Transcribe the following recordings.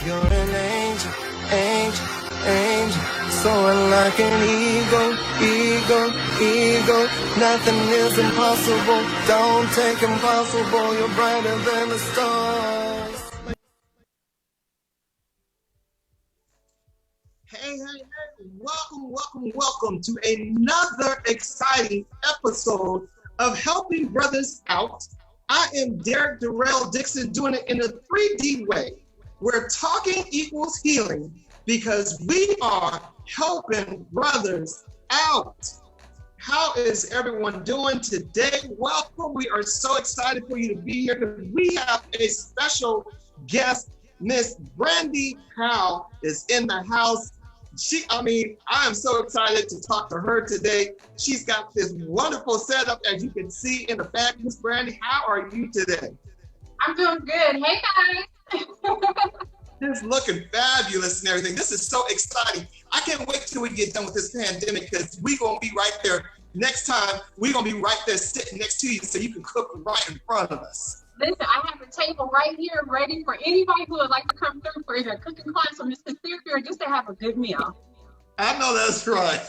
You're an angel, angel, angel, soaring like an eagle, eagle, eagle. Nothing is impossible, don't take impossible. You're brighter than the stars. Hey, welcome to another exciting episode of Helping Brothers Out. I am Derek Darrell Dixon, doing it in a 3D way. Where talking equals healing, because we are helping brothers out. How is everyone doing today? Welcome. We are so excited for you to be here because we have a special guest. Miss Brandi Powell is in the house. I am so excited to talk to her today. She's got this wonderful setup, as you can see in the back. Miss Brandi, how are you today? I'm doing good. Hey, guys. It's looking fabulous and everything. This is so exciting. I can't wait till we get done with this pandemic, because we're going to be right there. Next time, we're going to be right there sitting next to you so you can cook right in front of us. Listen, I have a table right here ready for anybody who would like to come through for either a cooking class or Mr. Therapy, or just to have a good meal. I know that's right.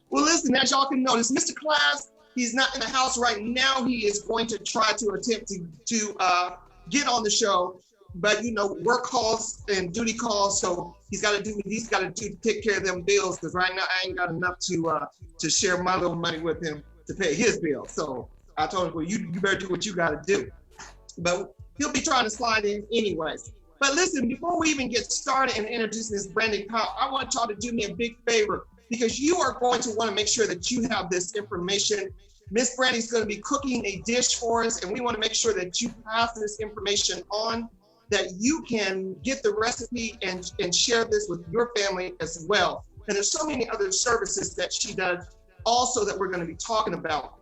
Well, listen, as y'all can notice, Mr. Class, he's not in the house right now. He is going to try to attempt to get on the show, but work calls and duty calls, so he's got to take care of them bills, because right now I ain't got enough to share my little money with him to pay his bill. So I told him, well, you better do what you got to do. But he'll be trying to slide in anyways. But listen, before we even get started and introduce Miss Brandi Powell, I want y'all to do me a big favor, because you are going to want to make sure that you have this information. Miss Brandi's going to be cooking a dish for us, and we want to make sure that you pass this information on, that you can get the recipe and share this with your family as well. And there's so many other services that she does also that we're going to be talking about.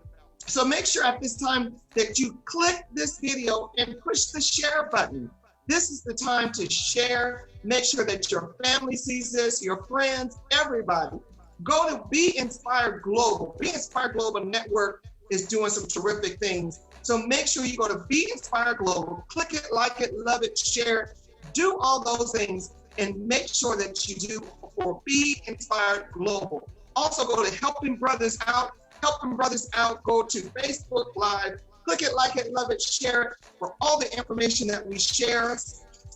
So make sure at this time that you click this video and push the share button. This is the time to share. Make sure that your family sees this, your friends, everybody. Go to Be Inspired Global. Be Inspired Global Network is doing some terrific things. So make sure you go to Be Inspired Global, click it, like it, love it, share it, do all those things, and make sure that you do for Be Inspired Global. Also go to Helping Brothers Out. Helping Brothers Out, go to Facebook Live, click it, like it, love it, share it, for all the information that we share,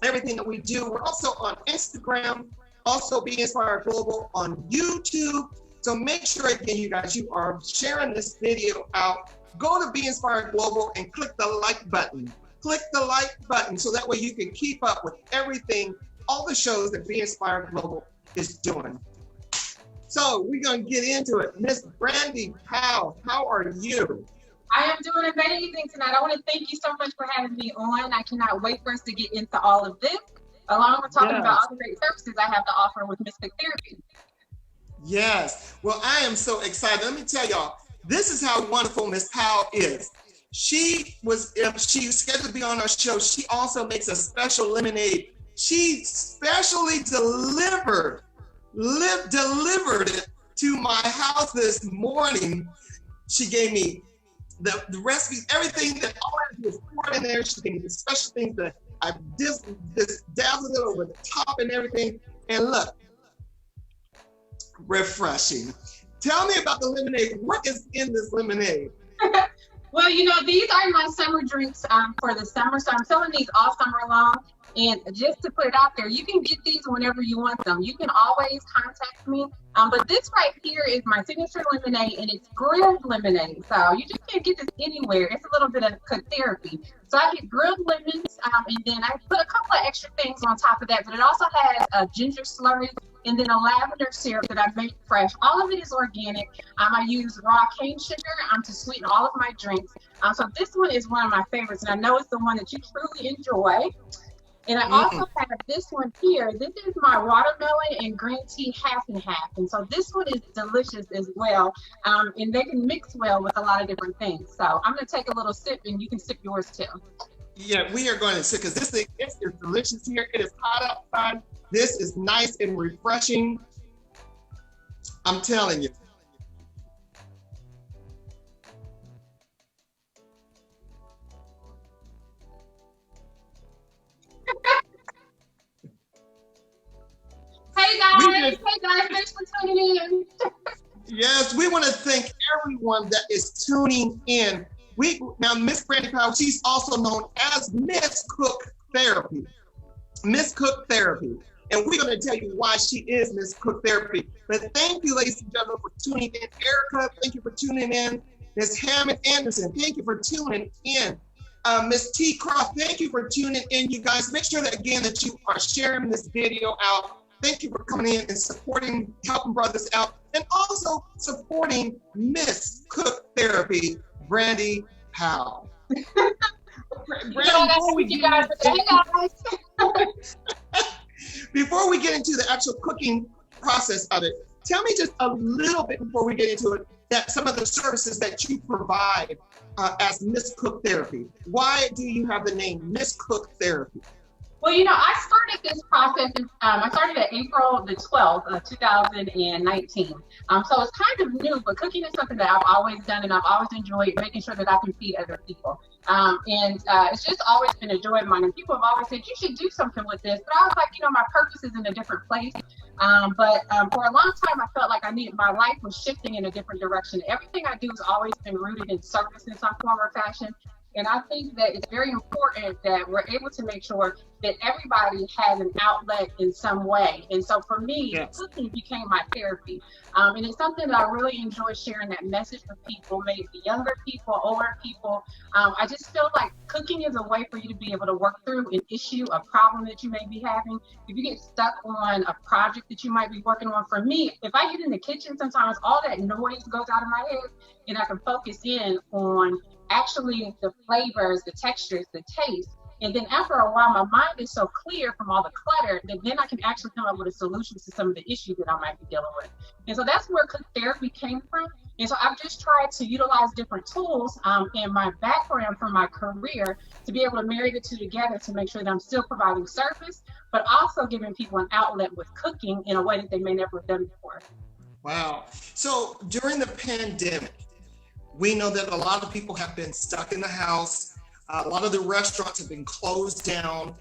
everything that we do. We're also on Instagram, also Be Inspired Global on YouTube. So make sure, again, you guys, you are sharing this video out. Go to Be Inspired Global and click the like button. Click the like button so that way you can keep up with everything, all the shows that Be Inspired Global is doing. So we're going to get into it. Miss Brandi Powell, how are you? I am doing amazing tonight. I want to thank you so much for having me on. I cannot wait for us to get into all of this, along with talking about all the great services I have to offer with Mystic Therapy. Yes. Well, I am so excited. Let me tell y'all, this is how wonderful Miss Powell is. She was scheduled to be on our show. She also makes a special lemonade. She specially delivered it to my house this morning. She gave me the recipes, everything that all I had to do was pour it in there. She gave me the special things that I just dazzled it over the top and everything. And look, refreshing. Tell me about the lemonade. What is in this lemonade? Well, you know, these are my summer drinks for the summer. So I'm selling these all summer long. And just to put it out there, you can get these whenever you want them. You can always contact me. But this right here is my signature lemonade, and it's grilled lemonade. So you just can't get this anywhere. It's a little bit of cook therapy. So I get grilled lemons, and then I put a couple of extra things on top of that. But it also has a ginger slurry and then a lavender syrup that I make fresh. All of it is organic. I use raw cane sugar to sweeten all of my drinks. So this one is one of my favorites, and I know it's the one that you truly enjoy. And I also have this one here. This is my watermelon and green tea half and half. And so this one is delicious as well. And they can mix well with a lot of different things. So I'm going to take a little sip, and you can sip yours too. Yeah, we are going to sip, because this thing is delicious here. It is hot outside. This is nice and refreshing. I'm telling you. Hey guys, thanks for tuning in. Yes, we want to thank everyone that is tuning in. Now, Miss Brandi Powell, she's also known as Miss Cook Therapy. Miss Cook Therapy. And we're going to tell you why she is Miss Cook Therapy. But thank you, ladies and gentlemen, for tuning in. Erica, thank you for tuning in. Miss Hammond Anderson, thank you for tuning in. Miss T. Croft, thank you for tuning in, you guys. Make sure that, again, that you are sharing this video out. Thank you for coming in and supporting, helping brothers out, and also supporting Miss Cook Therapy, Brandi Powell. Before we get into the actual cooking process of it, tell me just a little bit before we get into it, that some of the services that you provide as Miss Cook Therapy. Why do you have the name Miss Cook Therapy? Well, you know, I started this process, I started at April the 12th of 2019. So it's kind of new, but cooking is something that I've always done, and I've always enjoyed making sure that I can feed other people. It's just always been a joy of mine. And people have always said, you should do something with this. But I was like, you know, my purpose is in a different place. But for a long time, I felt like my life was shifting in a different direction. Everything I do has always been rooted in service in some form or fashion. And I think that it's very important that we're able to make sure that everybody has an outlet in some way. And so for me, yes, cooking became my therapy. And it's something that I really enjoy sharing that message with people, maybe younger people, older people. I just feel like cooking is a way for you to be able to work through an issue, a problem that you may be having. If you get stuck on a project that you might be working on, for me, if I get in the kitchen, sometimes all that noise goes out of my head and I can focus in on actually the flavors, the textures, the taste. And then after a while, my mind is so clear from all the clutter that then I can actually come up with a solution to some of the issues that I might be dealing with. And so that's where cook therapy came from. And so I've just tried to utilize different tools in my background from my career to be able to marry the two together to make sure that I'm still providing service, but also giving people an outlet with cooking in a way that they may never have done before. Wow. So during the pandemic, we know that a lot of people have been stuck in the house. A lot of the restaurants have been closed down.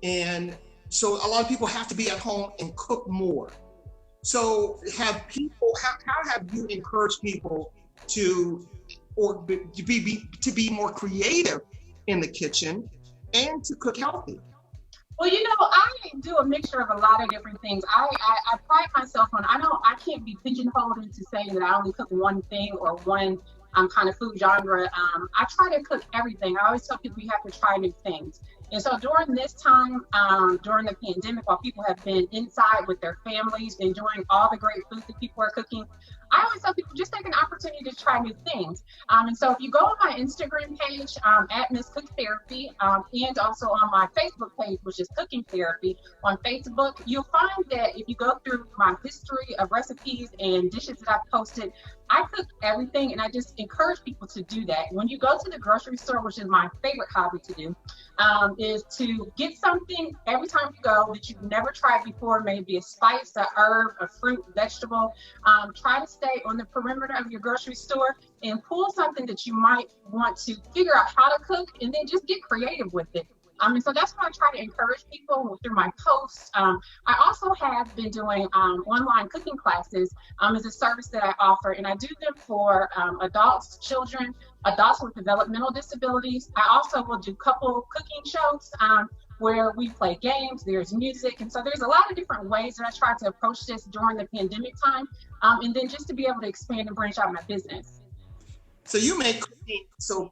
And so a lot of people have to be at home and cook more. So how have you encouraged people to be more creative in the kitchen and to cook healthy? Well, you know, I do a mixture of a lot of different things. I pride myself on, I can't be pigeonholed into saying that I only cook one thing or one kind of food genre. I try to cook everything. I always tell people you have to try new things. And so during this time, during the pandemic, while people have been inside with their families, enjoying all the great food that people are cooking, I always tell people just take an opportunity to try new things. And so if you go on my Instagram page at Miss Cook Therapy, and also on my Facebook page, which is Cooking Therapy on Facebook, you'll find that if you go through my history of recipes and dishes that I've posted, I cook everything, and I just encourage people to do that. When you go to the grocery store, which is my favorite hobby to do, is to get something every time you go that you've never tried before, maybe a spice, a herb, a fruit, vegetable. Try to stay on the perimeter of your grocery store and pull something that you might want to figure out how to cook, and then just get creative with it. And so that's what I try to encourage people through my posts. I also have been doing online cooking classes as a service that I offer, and I do them for adults, children, adults with developmental disabilities. I also will do couple cooking shows where we play games, there's music, and so there's a lot of different ways that I try to approach this during the pandemic time, and then just to be able to expand and branch out my business. So you make cooking,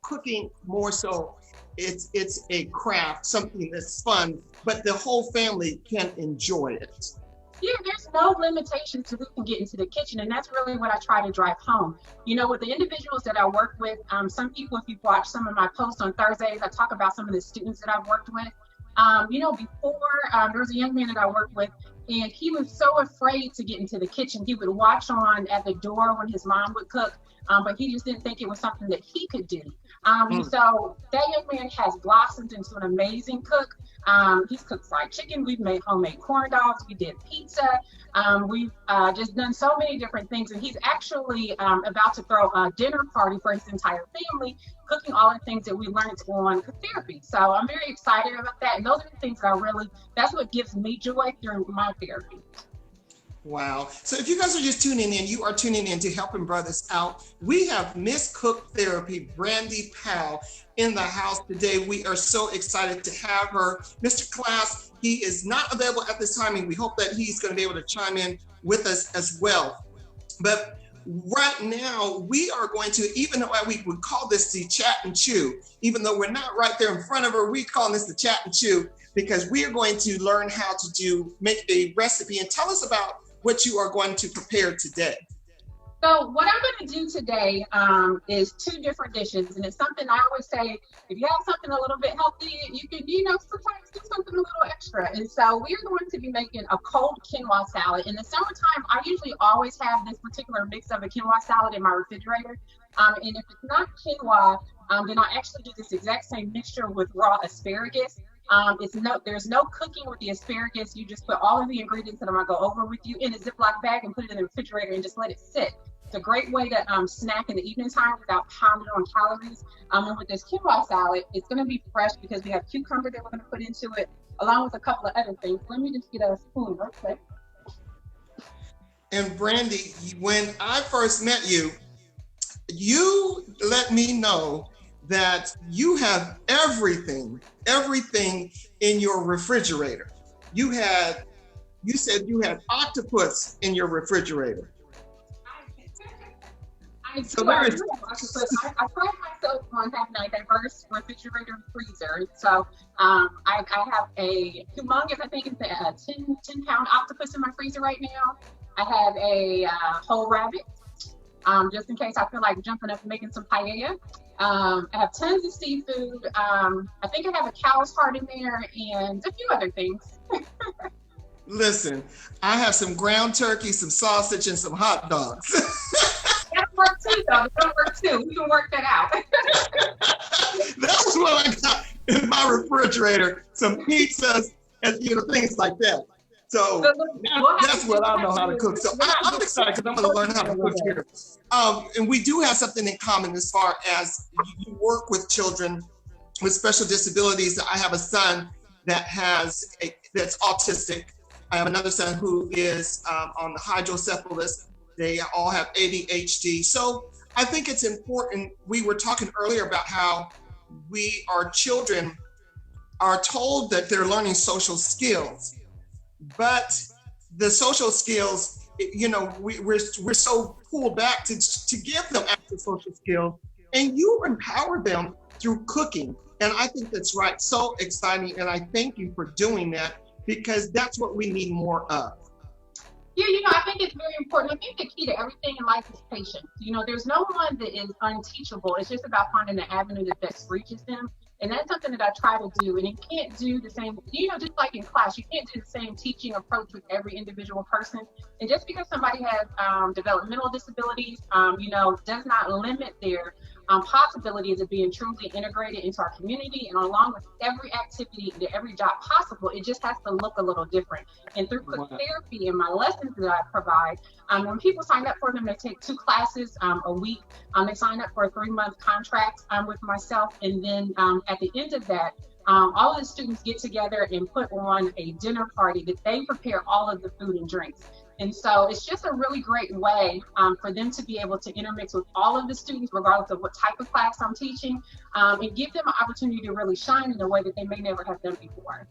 cooking more so it's a craft, something that's fun, but the whole family can enjoy it. Yeah, there's no limitation to who can get into the kitchen, and that's really what I try to drive home. You know, with the individuals that I work with, some people, if you've watched some of my posts on Thursdays, I talk about some of the students that I've worked with. You know, before there was a young man that I worked with, and he was so afraid to get into the kitchen. He would watch on at the door when his mom would cook, but he just didn't think it was something that he could do. And so that young man has blossomed into an amazing cook. He's cooked fried chicken. We've made homemade corn dogs. We did pizza. We've just done so many different things. And he's actually about to throw a dinner party for his entire family, cooking all the things that we learned on cook therapy. So I'm very excited about that. And those are the things that that's what gives me joy through my therapy. Wow. So if you guys are just tuning in, you are tuning in to Helping Brothers Out. We have Miss Cook Therapy, Brandi Powell, in the house today. We are so excited to have her. Mr. Class, he is not available at this time, and we hope that he's going to be able to chime in with us as well. But right now, we are going to, even though we would call this the chat and chew, even though we're not right there in front of her, we call this the chat and chew, because we are going to learn how to make a recipe. And tell us about what you are going to prepare today. So what I'm going to do today is 2 different dishes, and it's something I always say, if you have something a little bit healthy, you can, sometimes do something a little extra. And so we're going to be making a cold quinoa salad. In the summertime, I usually always have this particular mix of a quinoa salad in my refrigerator. And if it's not quinoa, then I actually do this exact same mixture with raw asparagus. There's no cooking with the asparagus. You just put all of the ingredients that I'm gonna go over with you in a Ziploc bag and put it in the refrigerator and just let it sit. It's a great way to snack in the evening time without pounding on calories. And with this quinoa salad, it's gonna be fresh because we have cucumber that we're gonna put into it, along with a couple of other things. Let me just get a spoon real quick. And Brandi, when I first met you, you let me know that you have everything in your refrigerator. You said you had octopus in your refrigerator. I pride myself on having a diverse refrigerator and freezer. So I have a humongous, I think it's a 10-pound octopus in my freezer right now. I have a whole rabbit, just in case I feel like jumping up and making some paella. I have tons of seafood. I think I have a cow's heart in there and a few other things. Listen, I have some ground turkey, some sausage, and some hot dogs. That'll work too, though. That'll work too. We can work that out. That's what I got in my refrigerator. Some pizzas and things like that. So that's what I know how to cook. So I'm excited because I'm going to learn how to cook here. And we do have something in common as far as you work with children with special disabilities. I have a son that's autistic. I have another son who is on the hydrocephalus. They all have ADHD. So I think it's important. We were talking earlier about how our children are told that they're learning social skills. But the social skills, we're so pulled back to give them actual social skills, and you empower them through cooking. And I think that's right. So exciting. And I thank you for doing that, because that's what we need more of. Yeah, I think it's very important. I think the key to everything in life is patience. There's no one that is unteachable. It's just about finding the avenue that best reaches them. And that's something that I try to do. And you can't do the same, just like in class, you can't do the same teaching approach with every individual person. And just because somebody has developmental disabilities, does not limit their possibilities of being truly integrated into our community. And along with every activity, every job possible, it just has to look a little different. And through cook therapy and my lessons that I provide, when people sign up for them, they take 2 classes a week. They sign up for a 3-month contract with myself. And then at the end of that, all of the students get together and put on a dinner party that they prepare all of the food and drinks. And so it's just a really great way for them to be able to intermix with all of the students, regardless of what type of class I'm teaching, and give them an opportunity to really shine in a way that they may never have done before.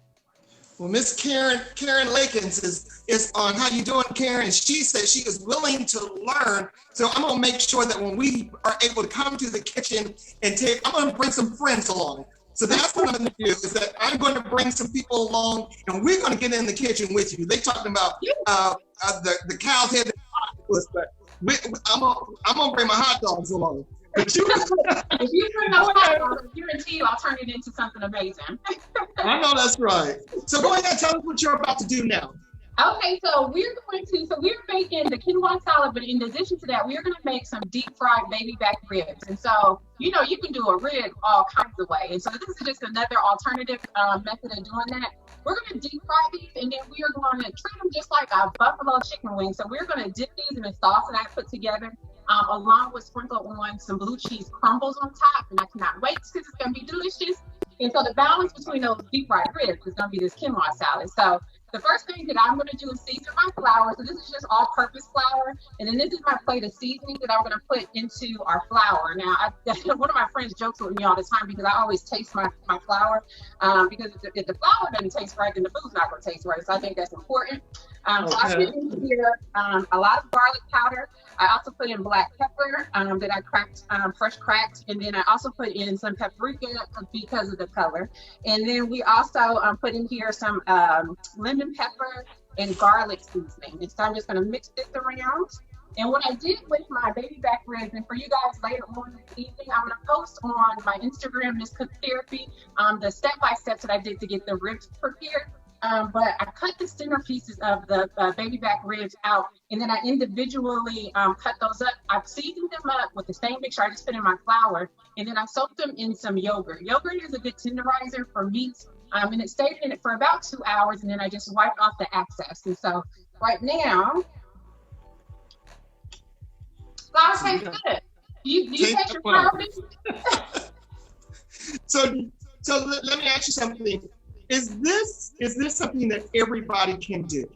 Well, Miss Karen Lakins is on. How you doing, Karen? She says she is willing to learn. So I'm gonna make sure that when we are able to come to the kitchen and I'm gonna bring some friends along. So that's what I'm gonna do, is that I'm gonna bring some people along and we're gonna get in the kitchen with you. They talking about the cow's head and octopus, but I'm gonna bring my hot dogs along. If you bring those hot dogs, I guarantee you I'll turn it into something amazing. I know that's right. So go ahead and tell us what you're about to do now. Okay, so we're making the quinoa salad, but in addition to that, we're going to make some deep fried baby back ribs. And so, you know, you can do a rib all kinds of ways. And so this is just another alternative method of doing that. We're going to deep fry these, and then we are going to treat them just like a buffalo chicken wing. So we're going to dip these in a sauce that I put together, along with sprinkle on some blue cheese crumbles on top. And I cannot wait because it's going to be delicious. And so the balance between those deep fried ribs is going to be this quinoa salad. So the first thing that I'm going to do is season my flour. So this is just all-purpose flour. And then this is my plate of seasoning that I'm going to put into our flour. Now, one of my friends jokes with me all the time because I always taste my flour. Because if the flour doesn't taste right, then the food's not going to taste right. So I think that's important. So I put in here a lot of garlic powder. I also put in black pepper that I cracked, fresh cracked. And then I also put in some paprika because of the color. And then we also put in here some lemon pepper and garlic seasoning. And so I'm just going to mix this around. And what I did with my baby back ribs, and for you guys later on this evening, I'm going to post on my Instagram, Miss Cook Therapy, the step-by-steps that I did to get the ribs prepared. But I cut the center pieces of the baby back ribs out, and then I individually cut those up. I've seasoned them up with the same mixture I just put in my flour, and then I soaked them in some yogurt. Yogurt is a good tenderizer for meats, and it stayed in it for about 2 hours, and then I just wiped off the excess. And so right now, flour tastes good. You taste your flour? So let me ask you something. Is this something that everybody can do?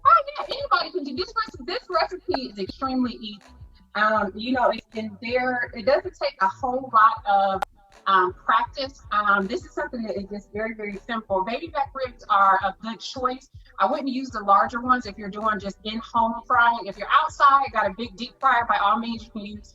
Oh yeah, anybody can do this. This recipe is extremely easy. You know, it's in there. It doesn't take a whole lot of practice. This is something that is just very, very simple. Baby back ribs are a good choice. I wouldn't use the larger ones if you're doing just in-home frying. If you're outside, got a big deep fryer, by all means, you can use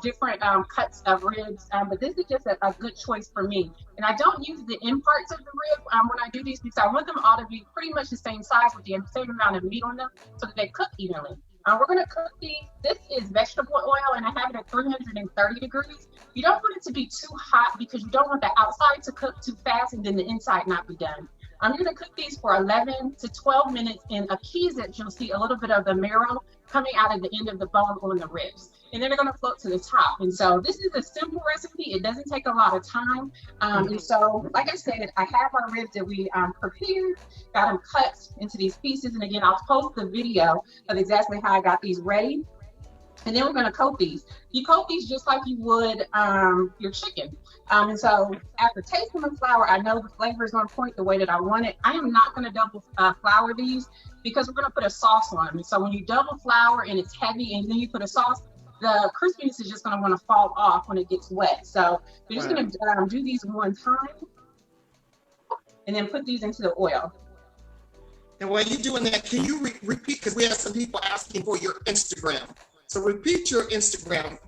different cuts of ribs, but this is just a good choice for me. And I don't use the end parts of the rib when I do these because I want them all to be pretty much the same size with the same amount of meat on them so that they cook evenly. We're going to cook these. This is vegetable oil, and I have it at 330 degrees. You don't want it to be too hot because you don't want the outside to cook too fast and then the inside not be done. I'm going to cook these for 11 to 12 minutes, and a key is that you'll see a little bit of the marrow coming out of the end of the bone on the ribs. And then they're going to float to the top. And so this is a simple recipe. It doesn't take a lot of time. And so, like I said, I have our ribs that we prepared, got them cut into these pieces. And again, I'll post the video of exactly how I got these ready. And then we're going to coat these. You coat these just like you would your chicken. And so after tasting the flour, I know the flavor is on point the way that I want it. I am not going to double flour these because we're going to put a sauce on them. And so when you double flour and it's heavy and then you put a sauce, the crispiness is just going to want to fall off when it gets wet. So we're just going to do these one time and then put these into the oil. And while you're doing that, can you repeat, because we have some people asking for your Instagram. So repeat your Instagram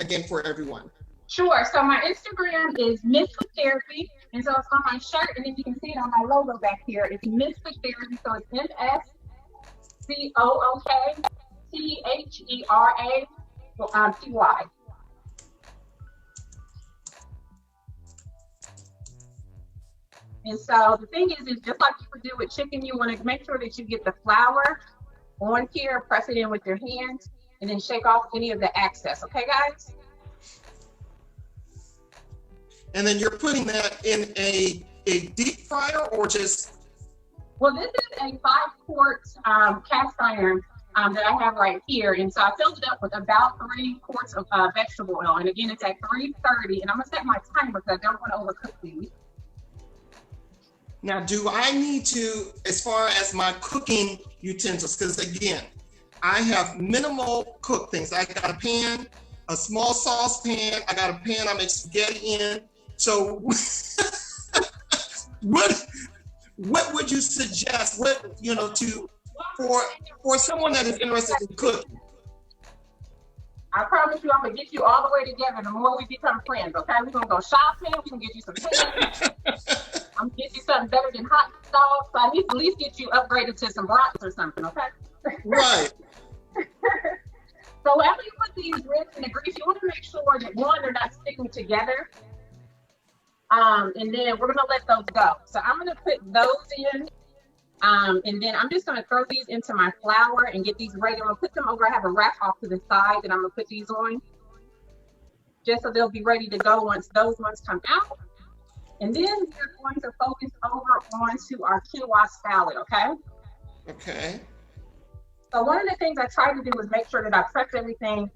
again for everyone. Sure. So my Instagram is Miss Cook Therapy. And so it's on my shirt, and then you can see it on my logo back here. It's Miss Cook Therapy. So it's MSCOOKTHERA. TY. And so the thing is just like you would do with chicken, you want to make sure that you get the flour on here, press it in with your hands, and then shake off any of the excess. Okay, guys? And then you're putting that in a deep fryer or just? Well, this is a 5-quart cast iron that I have right here. And so I filled it up with about 3 quarts of vegetable oil. And again, it's at 330. And I'm going to set my timer because I don't want to overcook these. Now, do I need to, as far as my cooking utensils, because again, I have minimal cook things. I got a pan, a small saucepan. I got a pan I make spaghetti in. So what would you suggest, for someone that is interested in cooking? I promise you, I'm gonna get you all the way together the more we become friends, okay? We're gonna go shopping, we can get you some pans. I'm gonna get you something better than hot dogs. So I need to at least get you upgraded to some brats or something, okay? Right. So after you put these ribs in the grease, you want to make sure that one, they're not sticking together. And then we're gonna let those go. So I'm gonna put those in. And then I'm just gonna throw these into my flour and get these ready. I'm gonna put them over. I have a rack off to the side that I'm gonna put these on, just so they'll be ready to go once those ones come out. And then we're going to focus over onto our quinoa salad, okay? Okay. So one of the things I tried to do was make sure that I prepped everything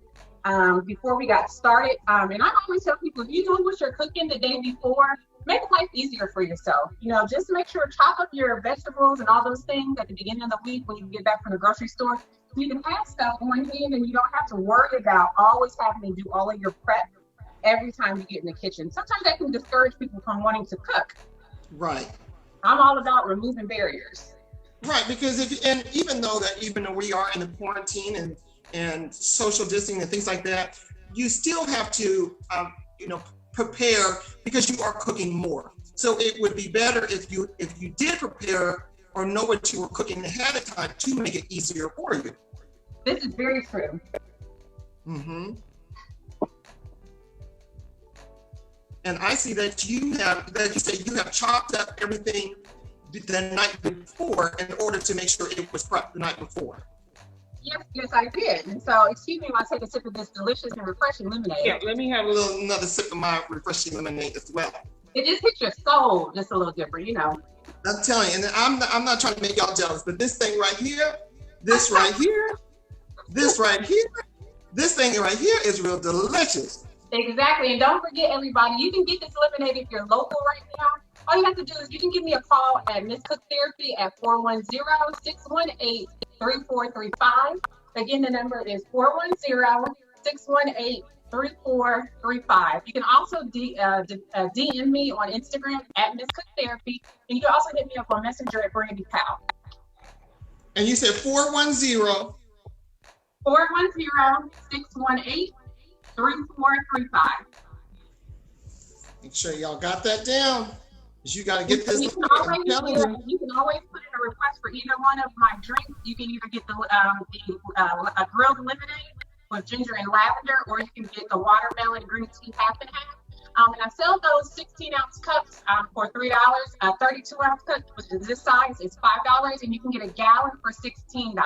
before we got started. And I always tell people, if you know what you're cooking the day before, make life easier for yourself. Just make sure chop up your vegetables and all those things at the beginning of the week when you get back from the grocery store. So you can have stuff on hand and you don't have to worry about always having to do all of your prep every time you get in the kitchen. Sometimes that can discourage people from wanting to cook. Right. I'm all about removing barriers. Right, because even though we are in the quarantine and social distancing and things like that, you still have to prepare because you are cooking more. So it would be better if you did prepare or know what you were cooking ahead of time to make it easier for you. This is very true. Mm-hmm. And I see that you have chopped up everything the night before in order to make sure it was prepped the night before. Yes, I did. And so, excuse me while I take a sip of this delicious and refreshing lemonade. Yeah, let me have another sip of my refreshing lemonade as well. It just hits your soul just a little different, I'm telling you, and I'm not trying to make y'all jealous, but this thing right here, this right here, this right here, this thing right here is real delicious. Exactly, and don't forget, everybody, you can get this lemonade if you're local right now. All you have to do is you can give me a call at Miss Cook Therapy at 410-618-3435. Again, the number is 410-618-3435. You can also DM me on Instagram at Miss Cook Therapy, and you can also hit me up on Messenger at Brandi Powell. And you said 410? 410-618-3435. Make sure y'all got that down. You got to get this. You can always put in a request for either one of my drinks. You can either get a grilled lemonade with ginger and lavender, or you can get the watermelon green tea half and half. And I sell those 16-ounce cups for $3. 32-ounce cup, which is this size, is $5, and you can get a gallon for $16.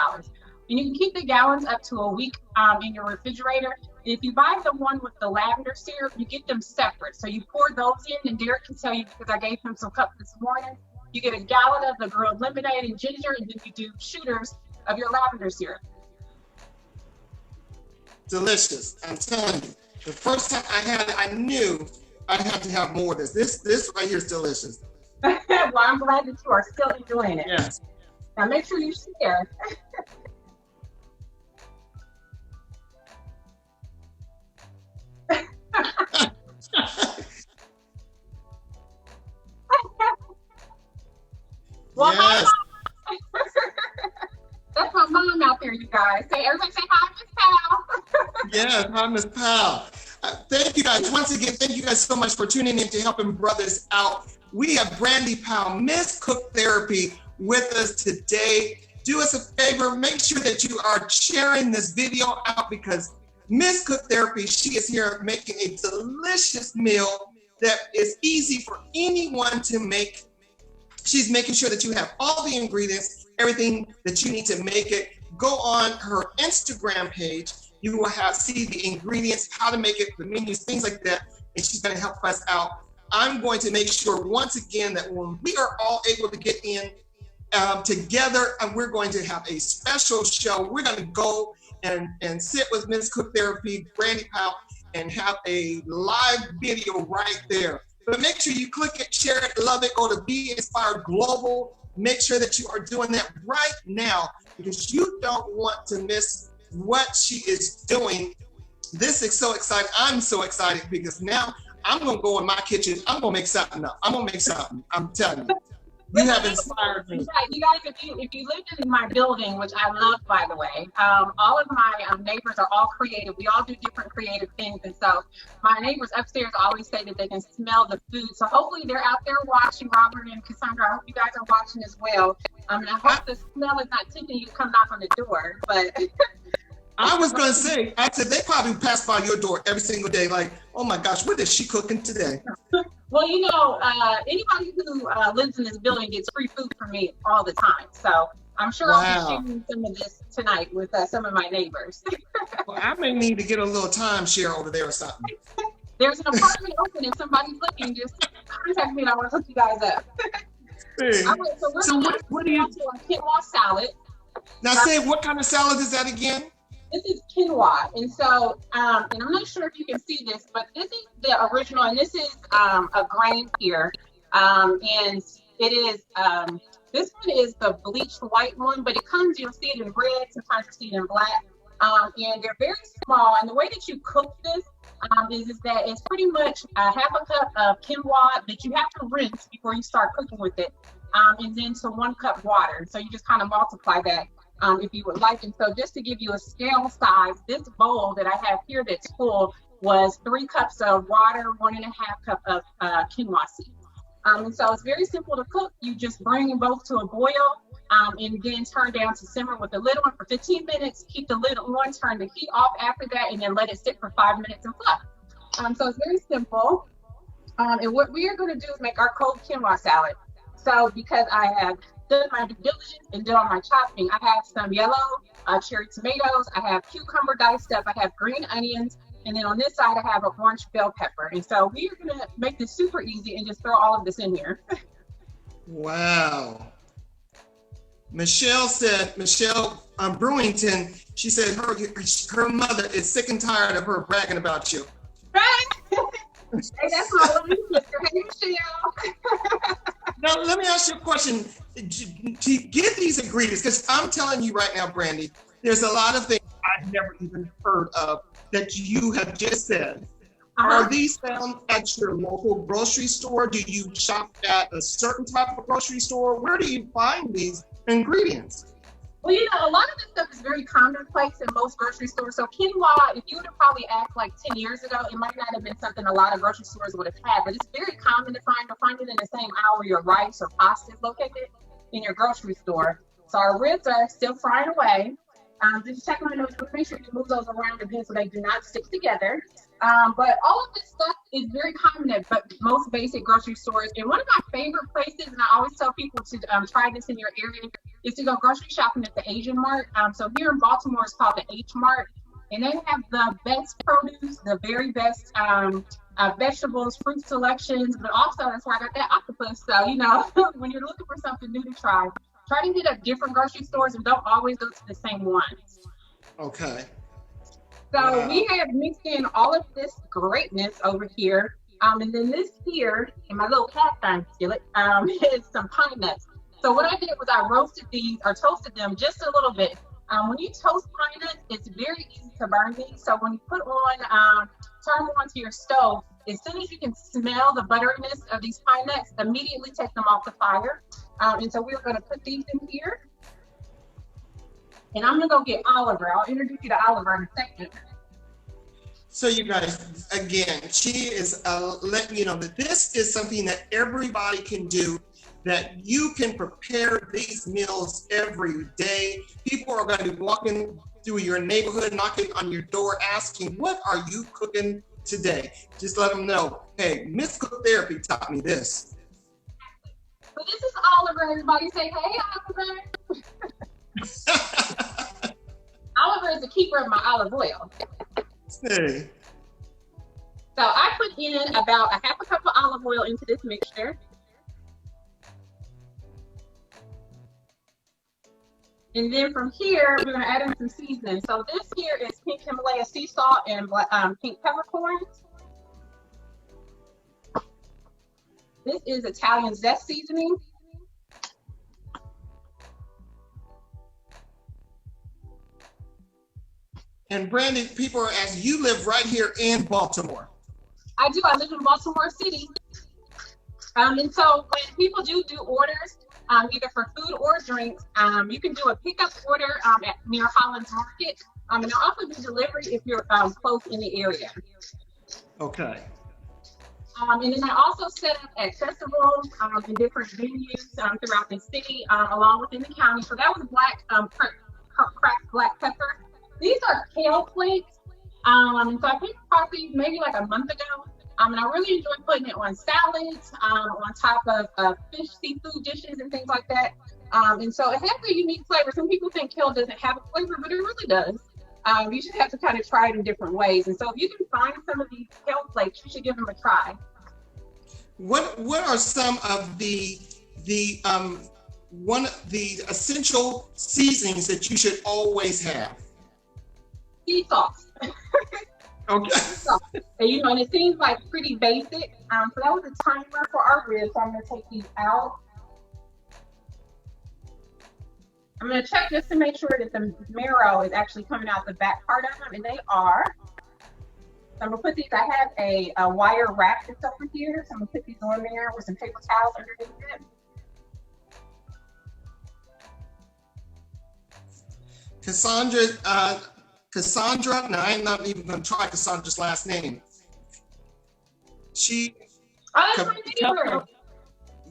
And you can keep the gallons up to a week in your refrigerator. If you buy the one with the lavender syrup, you get them separate. So you pour those in, and Derek can tell you, because I gave him some cups this morning, you get a gallon of the grilled lemonade and ginger, and then you do shooters of your lavender syrup. Delicious. I'm telling you. The first time I had it, I knew I had to have more of this. This right here is delicious. Well, I'm glad that you are still enjoying it. Yes. Now make sure you share. Well, yes. That's my mom out there, you guys. Everybody say hi, Miss Powell. Yes, hi, Miss Powell. Thank you guys. Once again, thank you guys so much for tuning in to Helping Brothers Out. We have Brandi Powell, Miss Cook Therapy, with us today. Do us a favor, make sure that you are sharing this video out, because Miss Cook Therapy, she is here making a delicious meal that is easy for anyone to make. She's making sure that you have all the ingredients, everything that you need to make it. Go on her Instagram page. You will see the ingredients, how to make it, the menus, things like that, and she's going to help us out. I'm going to make sure once again that when we are all able to get in together, and we're going to have a special show. We're going to go and sit with Miss Cook Therapy, Brandi Powell, and have a live video right there. But make sure you click it, share it, love it. Go to Be Inspired Global. Make sure that you are doing that right now because you don't want to miss what she is doing. This is so exciting. I'm so excited because now I'm going to go in my kitchen. I'm going to make something up. I'm going to make something. I'm telling you. You have inspired me. Right, you guys, if you lived in my building, which I love, by the way, all of my neighbors are all creative. We all do different creative things, and so my neighbors upstairs always say that they can smell the food. So hopefully they're out there watching. Robert and Cassandra, I hope you guys are watching as well. And I hope the smell is not tempting you to come knock on the door. But I was going to say, I said they probably pass by your door every single day, like, oh my gosh, what is she cooking today? Well, you know, anybody who lives in this building gets free food from me all the time. So I'm sure I'll be sharing some of this tonight with some of my neighbors. Well, I may need to get a little timeshare over there or something. There's an apartment open. If somebody's looking, just contact me and I want to hook you guys up. Hey. All right, so what do you do? A quinoa salad. Now say, what kind of salad is that again? This is quinoa, and so, and I'm not sure if you can see this, but this is the original, and this is a grain here, and it is, this one is the bleached white one, but it comes, you'll see it in red, sometimes you see it in black, and they're very small, and the way that you cook this is that it's pretty much half a cup of quinoa that you have to rinse before you start cooking with it, and then to 1 cup water, so you just kind of multiply that. If you would like. And so just to give you a scale size, this bowl that I have here that's full was 3 cups of water, 1.5 cup of quinoa seeds. And so it's very simple to cook. You just bring them both to a boil and then turn down to simmer with the lid on for 15 minutes. Keep the lid on, turn the heat off after that, and then let it sit for 5 minutes and fluff. So it's very simple. And what we are going to do is make our cold quinoa salad. So because I have done my due diligence and done my chopping, I have some yellow cherry tomatoes, I have cucumber diced up, I have green onions, and then on this side I have an orange bell pepper. And so we are going to make this super easy and just throw all of this in here. Wow. Michelle Brewington, she said her mother is sick and tired of her bragging about you. Right? Hey, that's my little sister. Hey, Michelle. Now, let me ask you a question. To get these ingredients, because I'm telling you right now, Brandi, there's a lot of things I've never even heard of that you have just said. Are these found at your local grocery store? Do you shop at a certain type of grocery store? Where do you find these ingredients? Well, you know, a lot of this stuff is very commonplace in most grocery stores. So quinoa, if you would have probably asked like 10 years ago, it might not have been something a lot of grocery stores would have had, but it's very common to find. You'll find it in the same aisle where your rice or pasta is located in your grocery store. So our ribs are still frying away. Just check my notes, make sure you move those around a bit so they do not stick together. But all of this stuff is very common at most basic grocery stores. And one of my favorite places, and I always tell people to try this in your area, is to go grocery shopping at the Asian Mart. So here in Baltimore, it's called the H Mart. And they have the best produce, the very best vegetables, fruit selections, but also that's where I got that octopus. So, you know, when you're looking for something new to try to hit up different grocery stores and don't always go to the same ones. Okay. So we have mixed in all of this greatness over here. And then this here, in my little cast iron skillet, is some pine nuts. So what I did was I roasted these or toasted them just a little bit. When you toast pine nuts, it's very easy to burn these. So when you put on, turn them onto your stove, as soon as you can smell the butteriness of these pine nuts, immediately take them off the fire. And so we're going to put these in here. And I'm going to go get Oliver. I'll introduce you to Oliver in a second. So you guys, again, she is letting you know that this is something that everybody can do, that you can prepare these meals every day. People are going to be walking through your neighborhood, knocking on your door, asking, what are you cooking today? Just let them know, hey, Miss Cook Therapy taught me this. So this is Oliver. Everybody say, hey, Oliver. Oliver is the keeper of my olive oil. Hey. So I put in about a half a cup of olive oil into this mixture. And then from here, we're going to add in some seasoning. So this here is pink Himalaya sea salt and pink peppercorns. This is Italian zest seasoning. And Brandi, people are asking, you live right here in Baltimore. I do. I live in Baltimore City. And so when people do orders, either for food or drinks, you can do a pickup order near Holland's Market. And I'll also do delivery if you're close in the area. Okay. And then I also set up at festivals in different venues throughout the city, along within the county. So that was cracked black pepper. These are kale flakes. So I picked probably maybe like a month ago. And I really enjoy putting it on salads, on top of fish, seafood dishes, and things like that. And so it has a unique flavor. Some people think kale doesn't have a flavor, but it really does. You should have to kind of try it in different ways. And so if you can find some of these kale flakes, you should give them a try. What are some of the essential seasonings that you should always have? Sea sauce. Okay. And, and it seems like pretty basic. So that was a timer for our ribs. So I'm going to take these out. I'm going to check just to make sure that the marrow is actually coming out the back part of them, and they are. So I'm going to put these, I have a wire rack that's over here. So I'm going to put these on there with some paper towels underneath it. Cassandra, now I'm not even going to try Cassandra's last name. Oh, that's my neighbor.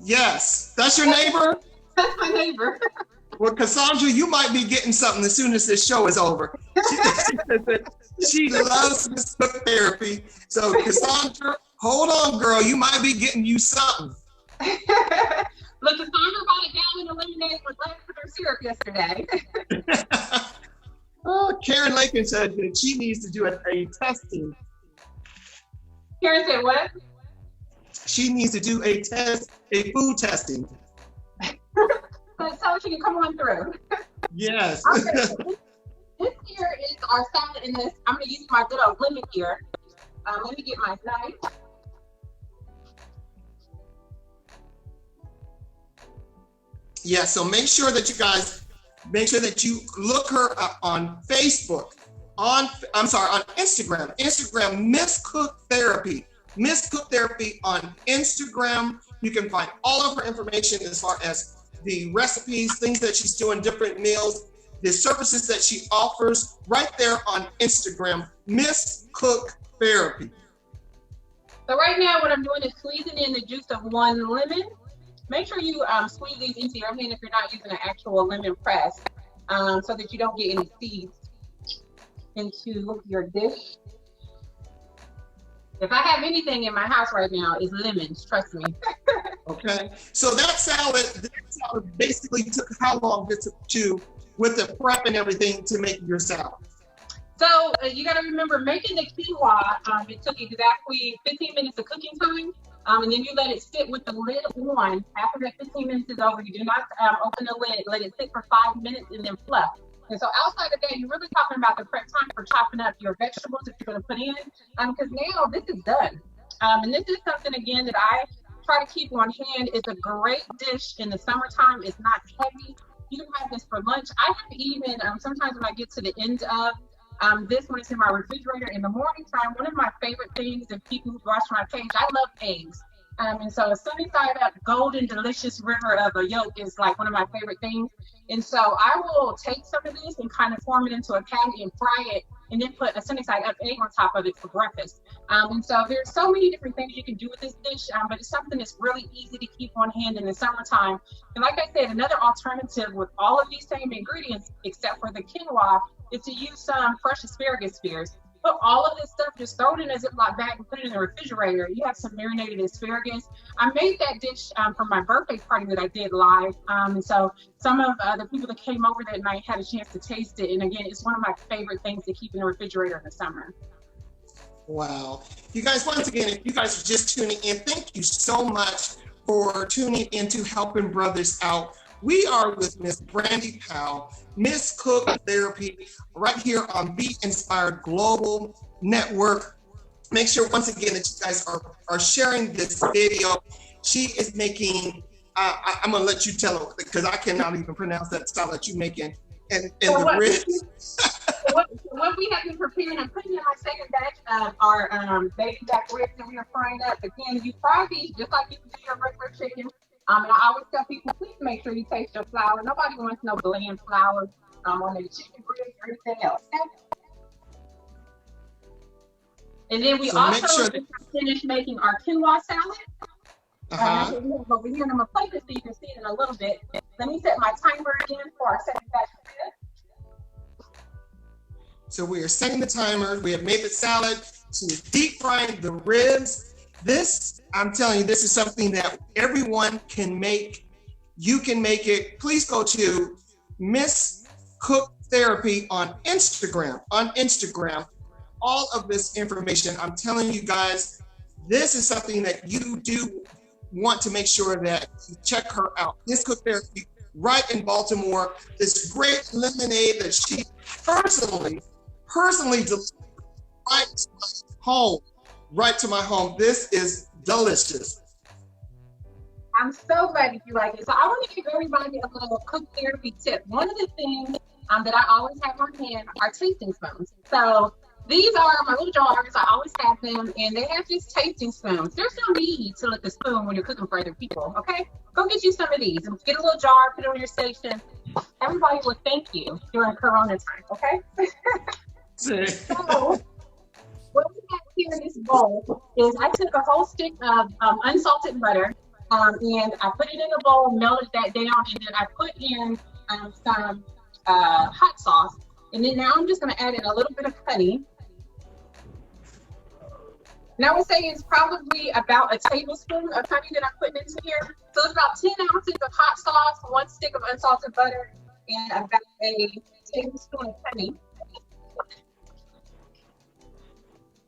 Yes, that's your neighbor? That's my neighbor. Well, Cassandra, you might be getting something as soon as this show is over. She loves Miss Cook Therapy. So Cassandra, hold on, girl. You might be getting you something. Look, Cassandra bought a gallon of lemonade with lavender syrup yesterday. Oh, Karen Lakin said that she needs to do a testing. Karen said what? She needs to do a food testing. So she can come on through. Yes. Okay. This here is our salad in this. I'm going to use my good old lemon here. Let me get my knife. Yeah, so make sure that you look her up on Facebook, on Instagram. Instagram, Miss Cook Therapy. Miss Cook Therapy on Instagram. You can find all of her information as far as the recipes, things that she's doing, different meals, the services that she offers right there on Instagram, Miss Cook Therapy. So right now what I'm doing is squeezing in the juice of one lemon. Make sure you squeeze these into your hand if you're not using an actual lemon press, so that you don't get any seeds into your dish. If I have anything in my house right now, it's lemons, trust me. Okay, so that salad basically took how long to with the prep and everything to make your salad? So you got to remember, making the quinoa, it took exactly 15 minutes of cooking time. And then you let it sit with the lid on. After that 15 minutes is over, you do not open the lid. Let it sit for 5 minutes and then fluff. And so outside of that, you're really talking about the prep time for chopping up your vegetables that you're going to put in. Because now this is done. And this is something, again, that I try to keep on hand. It's a great dish in the summertime. It's not heavy. You can have this for lunch. I have even, sometimes when I get to the end of this one is in my refrigerator in the morning time. One of my favorite things, and people who watch my page, I love eggs. And so a sunny side up, golden, delicious river of a yolk is like one of my favorite things. And so I will take some of this and kind of form it into a patty and fry it, and then put a sunny side up egg on top of it for breakfast. And so there's so many different things you can do with this dish, but it's something that's really easy to keep on hand in the summertime. And like I said, another alternative with all of these same ingredients, except for the quinoa, is to use some fresh asparagus spears. Put all of this stuff, just throw it in a Ziploc bag and put it in the refrigerator. You have some marinated asparagus. I made that dish for my birthday party that I did live. And so some of the people that came over that night had a chance to taste it. And again, it's one of my favorite things to keep in the refrigerator in the summer. Wow. You guys, once again, if you guys are just tuning in, thank you so much for tuning into Helping Brothers Out. We are with Miss Brandi Powell, Miss Cook Therapy, right here on Be Inspired Global Network. Make sure, once again, that you guys are sharing this video She is making, I'm going to let you tell her because I cannot even pronounce that style that you're making. And So the ribs. what we have been preparing, I'm putting in my second batch of our baby back ribs that we are frying up. Again, you fry these just like you do your regular chicken. And I always tell people, please make sure you taste your flour. Nobody wants no bland flour on their chicken ribs or anything else. Okay? And then we also finished making our quinoa salad. That's what we have over here, and I'm gonna play this so you can see it in a little bit. Let me set my timer again for our second batch of ribs. So we are setting the timer. We have made the salad. She's deep frying the ribs. This, I'm telling you, this is something that everyone can make. You can make it. Please go to Miss Cook Therapy on Instagram. All of this information, I'm telling you guys, this is something that you do want to make sure that you check her out. Miss Cook Therapy, right in Baltimore. This great lemonade that she personally delivered right to my home. This is delicious. I'm so glad that you like it. So I want to give everybody a little cook therapy tip. One of the things that I always have on hand are tasting spoons. So these are my little jars. I always have them, and they have just tasting spoons. There's no need to lick the spoon when you're cooking for other people, okay? Go get you some of these and get a little jar, put it on your station. Everybody will thank you during Corona time, okay? So what we have here in this bowl is I took a whole stick of unsalted butter, and I put it in a bowl, melted that down, and then I put in some hot sauce. And then now I'm just gonna add in a little bit of honey. And I would say it's probably about a tablespoon of honey that I'm putting into here. So it's about 10 ounces of hot sauce, 1 stick of unsalted butter, and about a tablespoon of honey.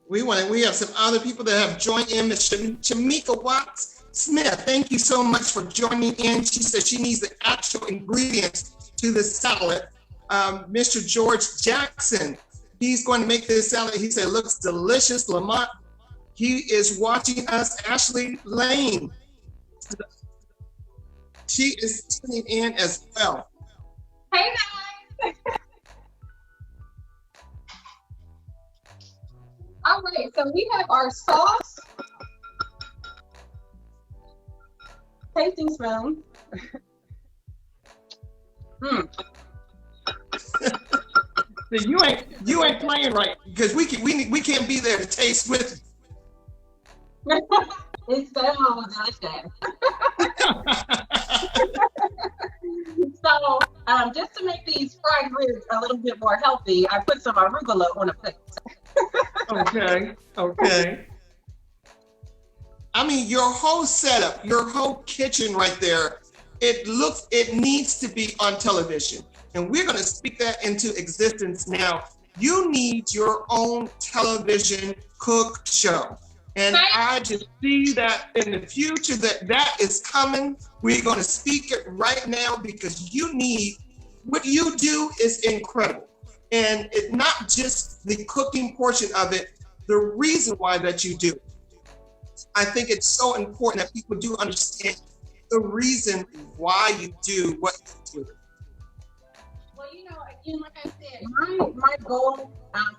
We have some other people that have joined in. Ms. Shamika Watts Smith, thank you so much for joining in. She says she needs the actual ingredients to the salad. Mr. George Jackson, he's going to make this salad. He said it looks delicious. Lamont, he is watching us. Ashley Lane, she is tuning in as well. Hey guys. All right, so we have our sauce, tasting spoon. You ain't playing right because we can't be there to taste with you. It's so delicious. So just to make these fried ribs a little bit more healthy, I put some arugula on a plate. Okay. I mean, your whole setup, your whole kitchen right there, it needs to be on television. And we're going to speak that into existence now. You need your own television cook show. And I just see that in the future that is coming. We're going to speak it right now because what you do is incredible. And it's not just the cooking portion of it, the reason why that you do. I think it's so important that people do understand the reason why you do what you do. Well, again, like I said, my goal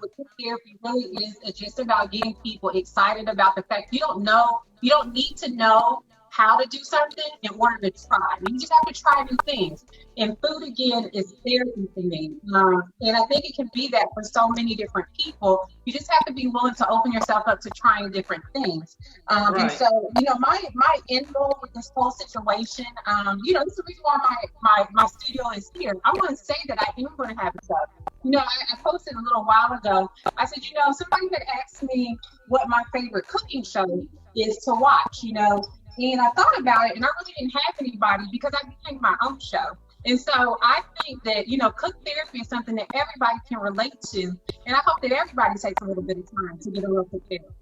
with cook therapy really is just about getting people excited about the fact you don't need to know how to do something in order to try. You just have to try new things. And food, again, is therapy for me. And I think it can be that for so many different people. You just have to be willing to open yourself up to trying different things. Right. And so, my end goal with this whole situation, this is the reason why my studio is here. I want to say that I am going to have a sub. I posted a little while ago. I said, somebody had asked me what my favorite cooking show is to watch, And I thought about it, and I really didn't have anybody because I became my own show. And so I think that, cook therapy is something that everybody can relate to. And I hope that everybody takes a little bit of time to get a little cook therapy.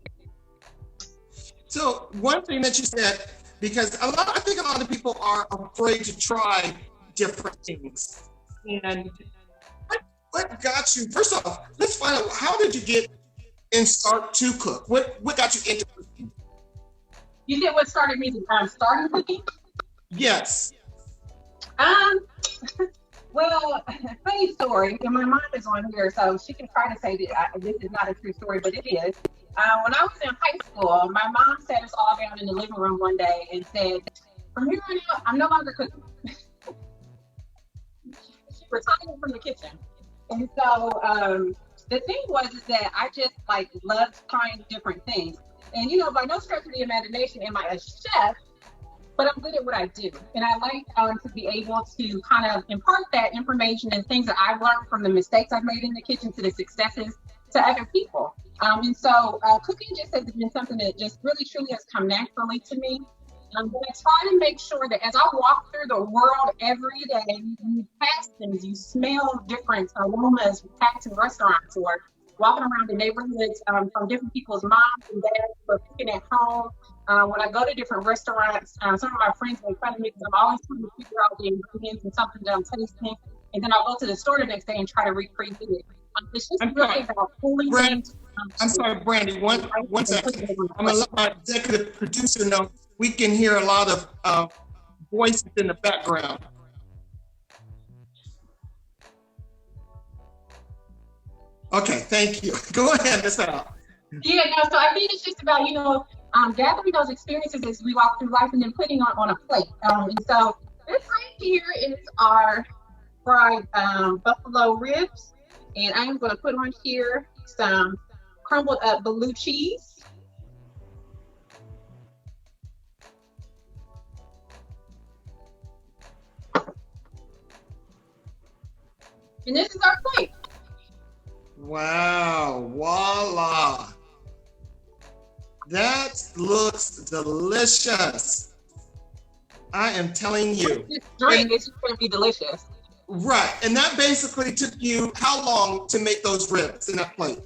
So one thing that you said, because I think a lot of people are afraid to try different things. And what got you, first off, let's find out, how did you get and start to cook? What got you into cooking? You said what started me to starting cooking? Yes. Well, funny story, and my mom is on here, so she can try to say that this is not a true story, but it is. When I was in high school, my mom sat us all down in the living room one day and said, "From here on out, I'm no longer cooking." She retired from the kitchen. And so the thing was is that I just like loved trying different things. And by no stretch of the imagination am I a chef, but I'm good at what I do. And I like to be able to kind of impart that information and things that I've learned from the mistakes I've made in the kitchen to the successes to other people. And so cooking just has been something that just really truly has come naturally to me. But I try to make sure that as I walk through the world every day, you pass things, you smell different aromas, passing restaurants or walking around the neighborhoods from different people's moms and dads who are cooking at home. When I go to different restaurants, some of my friends make fun of me because I'm always trying to figure out the ingredients and something that I'm tasting. And then I'll go to the store the next day and try to recreate it. It's just really about pulling things. I'm sorry, Brandi, one second. I'm going to let my executive producer know we can hear a lot of voices in the background. Okay, thank you. Go ahead, Ms. Powell. Yeah, no, so I think it's just about, gathering those experiences as we walk through life and then putting on a plate. And so this right here is our fried buffalo ribs. And I'm going to put on here some crumbled up blue cheese. And this is our plate. Wow, voila. That looks delicious. I am telling you. This drink is just going to be delicious. Right, and that basically took you how long to make those ribs in that plate?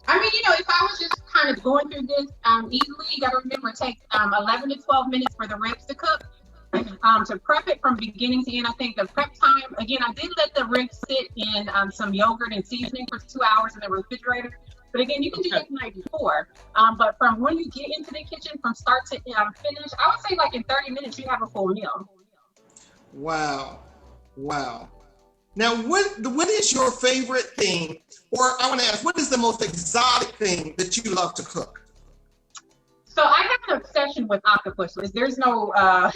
I mean, if I was just kind of going through this easily, you got to remember it takes 11 to 12 minutes for the ribs to cook. To prep it from beginning to end, I think the prep time, again, I did let the ribs sit in some yogurt and seasoning for 2 hours in the refrigerator. But again, you can do that the night before. But from when you get into the kitchen, from start to finish, I would say like in 30 minutes, you have a full meal. Wow. Now, what is your favorite thing, or I want to ask, what is the most exotic thing that you love to cook? So I have an obsession with octopuses. There's not a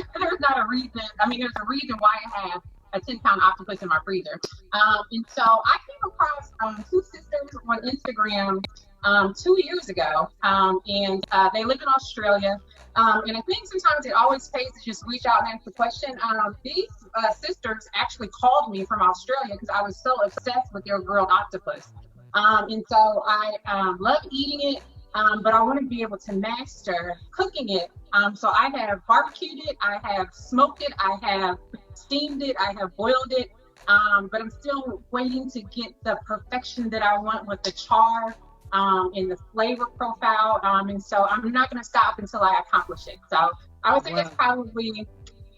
reason. I mean, there's a reason why I have a 10-pound octopus in my freezer. And so I came across two sisters on Instagram 2 years ago, and they live in Australia. And I think sometimes it always pays to just reach out and ask the question. These sisters actually called me from Australia because I was so obsessed with their grilled octopus. And so I love eating it, but I want to be able to master cooking it. So I have barbecued it, I have smoked it, I have steamed it, I have boiled it, but I'm still waiting to get the perfection that I want with the char and the flavor profile. And so I'm not going to stop until I accomplish it. So I would say that's probably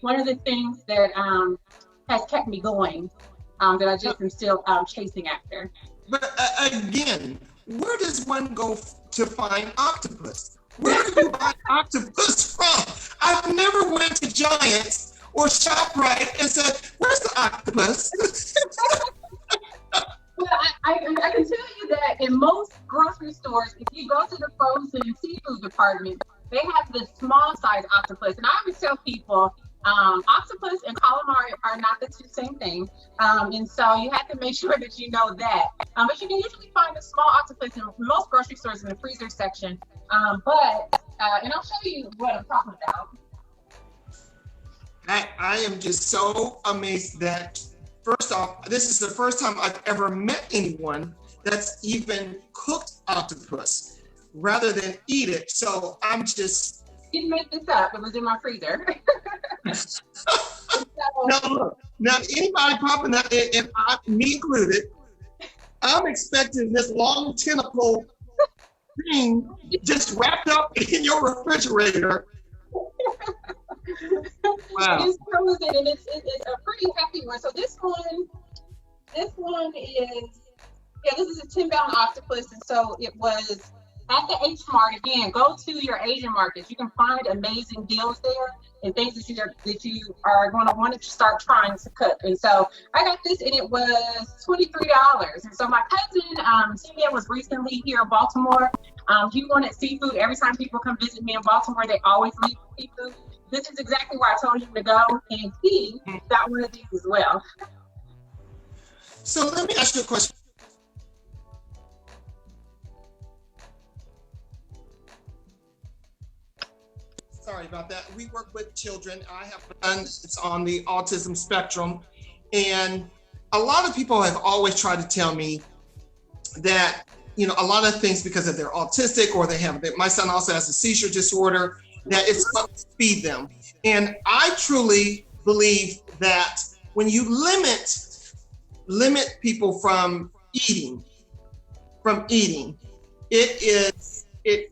one of the things that has kept me going, that I just am still chasing after. But again, where does one go to find octopus? Where do you buy octopus from? I've never went to Giants or ShopRite and said, "Where's the octopus?" Well, I can tell you that in most grocery stores, if you go to the frozen seafood department, they have the small size octopus. And I always tell people, octopus and calamari are not the same thing. And so you have to make sure that you know that. But you can usually find a small octopus in most grocery stores in the freezer section. And I'll show you what I'm talking about. I am just so amazed that, first off, this is the first time I've ever met anyone that's even cooked octopus rather than eat it. So I'm just... Didn't make this up. It was in my freezer. Now anybody popping up, and me included, I'm expecting this long tentacle thing just wrapped up in your refrigerator. Wow. It's frozen, and it's a pretty hefty one. So this one is, this is a 10-pound octopus, and so it was At the H Mart, again, go to your Asian markets. You can find amazing deals there and things that you are going to want to start trying to cook. And so I got this, and it was $23. And so my cousin, Tia, was recently here in Baltimore. He wanted seafood. Every time people come visit me in Baltimore, they always leave seafood. This is exactly where I told him to go, and he got one of these as well. So let me ask you a question. Sorry about that. We work with children. I have a son that's on the autism spectrum. And a lot of people have always tried to tell me that, you know, a lot of things because of they're autistic or my son also has a seizure disorder, that it's what to feed them. And I truly believe that when you limit people from eating,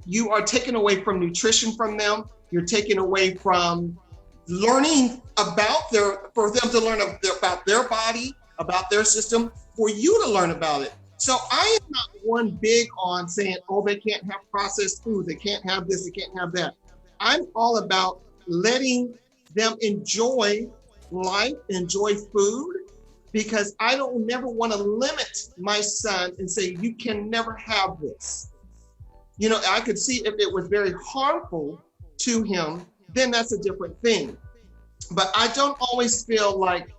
you are taking away from nutrition from them. You're taking away from learning for them to learn about their body, about their system, for you to learn about it. So I am not one big on saying, oh, they can't have processed food, they can't have this, they can't have that. I'm all about letting them enjoy life, enjoy food, because I don't never want to limit my son and say, you can never have this. You know, I could see if it was very harmful to him, then that's a different thing. But I don't always feel like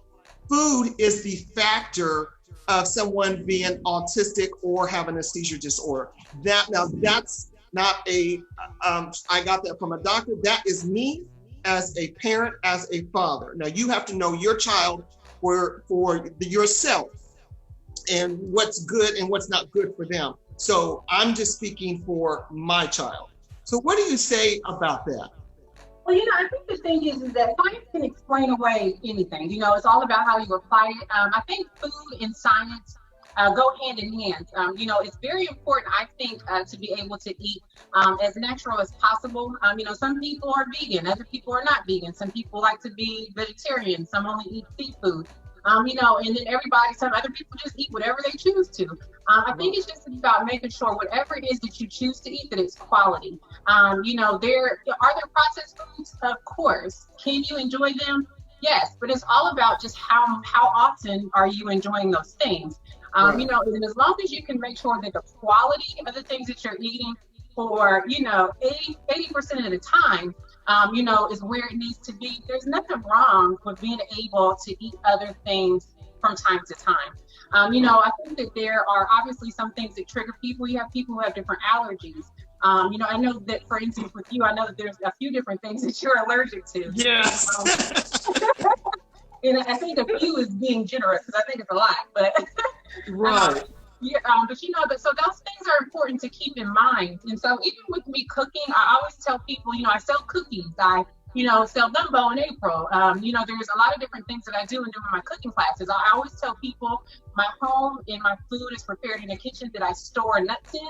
food is the factor of someone being autistic or having a seizure disorder. That's not I got that from a doctor. That is me as a parent, as a father. Now you have to know your child for yourself and what's good and what's not good for them. So I'm just speaking for my child. So what do you say about that? Well, you know, I think the thing is that science can explain away anything. You know, it's all about how you apply it. I think food and science go hand in hand. You know, it's very important, I think, to be able to eat as natural as possible. You know, some people are vegan, other people are not vegan. Some people like to be vegetarian, some only eat seafood. You know, and then some other people just eat whatever they choose to. I think it's just about making sure whatever it is that you choose to eat, that it's quality. You know, are there processed foods? Of course. Can you enjoy them? Yes, but it's all about just how often are you enjoying those things. Right. You know, and as long as you can make sure that the quality of the things that you're eating for, you know, 80% of the time, you know, is where it needs to be. There's nothing wrong with being able to eat other things from time to time. You know, I think that there are obviously some things that trigger people. You have people who have different allergies. You know, I know that, for instance, with you, I know that there's a few different things that you're allergic to. Yes. And I think a few is being generous, because I think it's a lot, but right. Yeah, but you know, so those things are important to keep in mind. And so even with me cooking, I always tell people, you know, I sell cookies. I, you know, sell gumbo in April. You know, there's a lot of different things that I do in doing my cooking classes. I always tell people my home and my food is prepared in a kitchen that I store nuts in.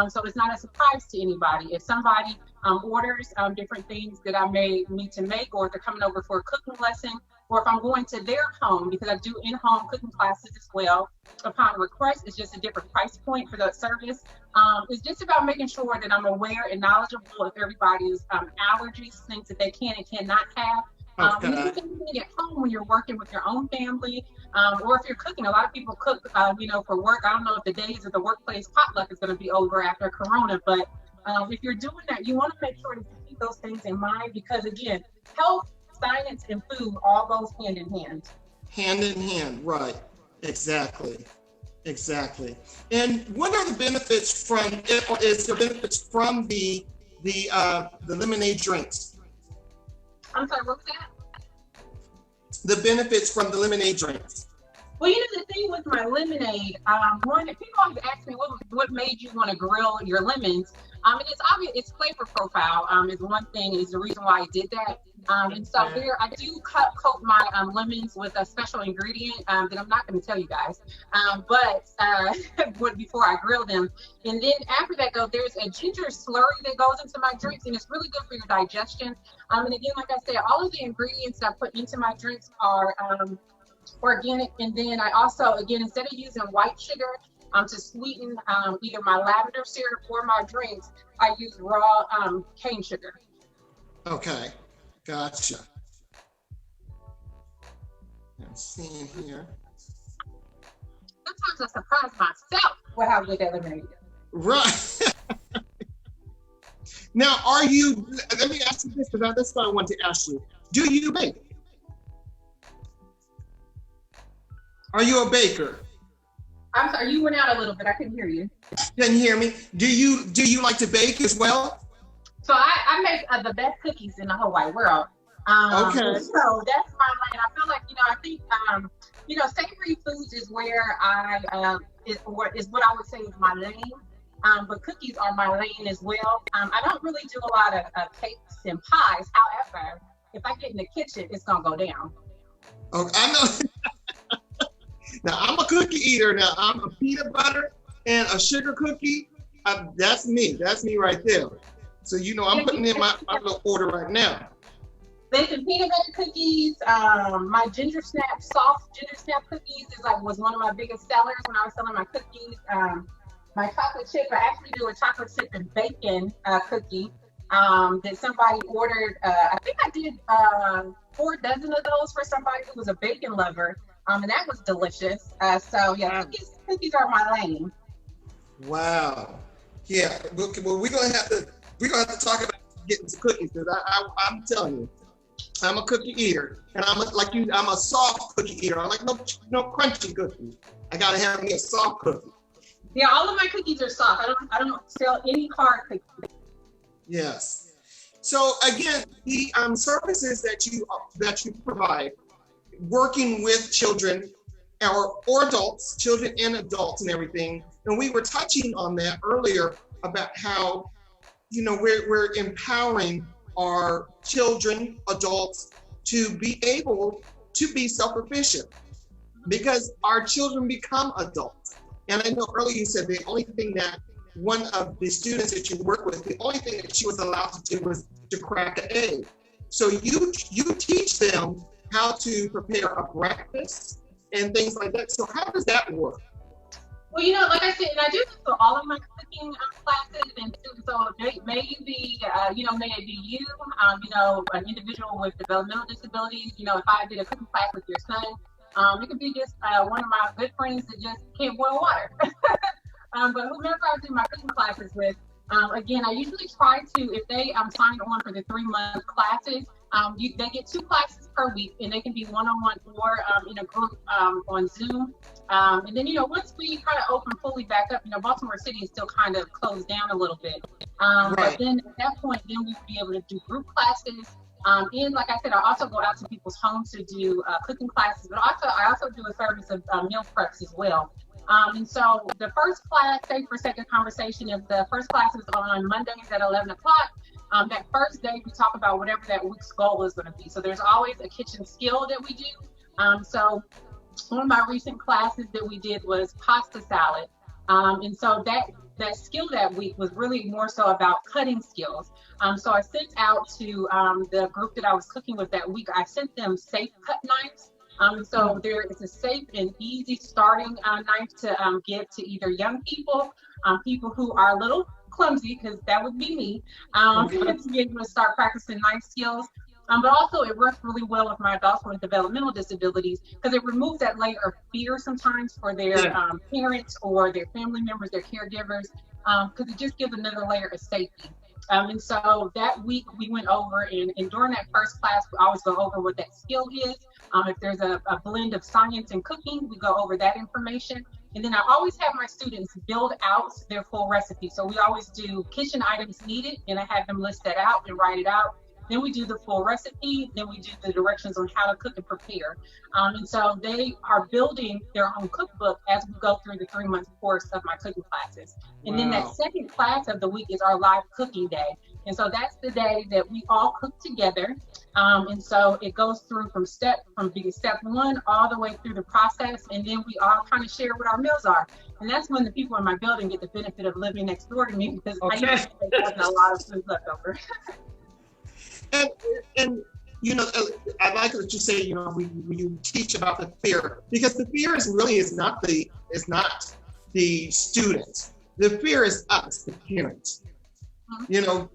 So it's not a surprise to anybody. If somebody orders different things that I may need to make, or if they're coming over for a cooking lesson, or if I'm going to their home, because I do in-home cooking classes as well, upon request, it's just a different price point for that service. It's just about making sure that I'm aware and knowledgeable of everybody's allergies, things that they can and cannot have. And you can do it at home when you're working with your own family, or if you're cooking. A lot of people cook, you know, for work. I don't know if the days of the workplace potluck is going to be over after Corona, but if you're doing that, you want to make sure that you keep those things in mind, because again, health, science, and food all goes hand in hand. Hand in hand, right? Exactly. And what are the benefits from? Is there benefits from the lemonade drinks? I'm sorry, what was that? The benefits from the lemonade drinks. Well, you know, the thing with my lemonade, people always ask me what made you want to grill your lemons. And it's obvious, its flavor profile is one thing, is the reason why I did that. And so I do coat my lemons with a special ingredient that I'm not going to tell you guys, but before I grill them. And then after that, there's a ginger slurry that goes into my drinks, and it's really good for your digestion. And again, like I said, all of the ingredients I put into my drinks are organic. And then I also, again, instead of using white sugar, To sweeten either my lavender syrup or my drinks, I use raw cane sugar. Okay, gotcha. I'm seeing here. Sometimes I surprise myself with how good that lemonade is. Right. Now, let me ask you this, because that's what I want to ask you. Do you bake? Are you a baker? I'm sorry, you went out a little bit. I couldn't hear you. Didn't hear me. Do you like to bake as well? So I make the best cookies in the whole wide world. Okay. So that's my lane. I feel like, I think, savory foods is where is what I would say is my lane. But cookies are my lane as well. I don't really do a lot of cakes and pies. However, if I get in the kitchen, it's going to go down. Okay, I know. Now, I'm a cookie eater. Now, I'm a peanut butter and a sugar cookie. That's me. That's me right there. So, I'm putting in my little order right now. Listen, peanut butter cookies, my soft ginger snap cookies was one of my biggest sellers when I was selling my cookies. My chocolate chip, I actually do a chocolate chip and bacon cookie that somebody ordered. I think I did 4 dozen of those for somebody who was a bacon lover. And that was delicious. Cookies are my lane. Wow. Yeah. Well, we're gonna have to talk about getting some cookies, because I'm telling you, I'm a cookie eater, and I'm a soft cookie eater. I like no crunchy cookies. I gotta have me a soft cookie. Yeah, all of my cookies are soft. I don't sell any hard cookies. Yes. So again, the services that you provide, working with children or adults, children and adults and everything. And we were touching on that earlier about how, we're empowering our children, adults, to be able to be self-sufficient, because our children become adults. And I know earlier you said the only thing that one of the students that you work with, the only thing that she was allowed to do was to crack an egg. So you teach them how to prepare a breakfast and things like that. So how does that work? Well, like I said, and I do this for all of my cooking classes, and so may it be you, an individual with developmental disabilities. If I did a cooking class with your son, it could be just one of my good friends that just can't boil water. But whomever I do my cooking classes with, again, I usually try to, if they signed on for the 3-month classes, they get 2 classes per week, and they can be one-on-one or in a group on Zoom. And then, once we kind of open fully back up, Baltimore City is still kind of closed down a little bit. Right. But then at that point, then we would be able to do group classes. And like I said, I also go out to people's homes to do cooking classes, but I also do a service of meal preps as well. And so the first class, say for sake of conversation, if the first class is on Mondays at 11 o'clock, that first day we talk about whatever that week's goal is going to be. So there's always a kitchen skill that we do. So one of my recent classes that we did was pasta salad. And so that skill that week was really more so about cutting skills. So I sent out to the group that I was cooking with that week, I sent them safe cut knives. So there is a safe and easy starting knife to give to either young people, people who are a little clumsy, because that would be me, to be able to start practicing knife skills. But also it works really well with my adults with developmental disabilities, because it removes that layer of fear sometimes for their parents or their family members, their caregivers, because it just gives another layer of safety. And so that week we went over, and during that first class, we always go over what that skill is. If there's a blend of science and cooking, we go over that information. And then I always have my students build out their full recipe. So we always do kitchen items needed, and I have them list that out and write it out. Then we do the full recipe. Then we do the directions on how to cook and prepare. And so they are building their own cookbook as we go through the 3-month course of my cooking classes. And then that second class of the week is our live cooking day. And so that's the day that we all cook together. And so it goes through from step 1 all the way through the process. And then we all kind of share what our meals are. And that's when the people in my building get the benefit of living next door to me, because I usually have a lot of food left over. And I like what you say, when you teach about the fear, because the fear is not the students. The fear is us, the parents. You know,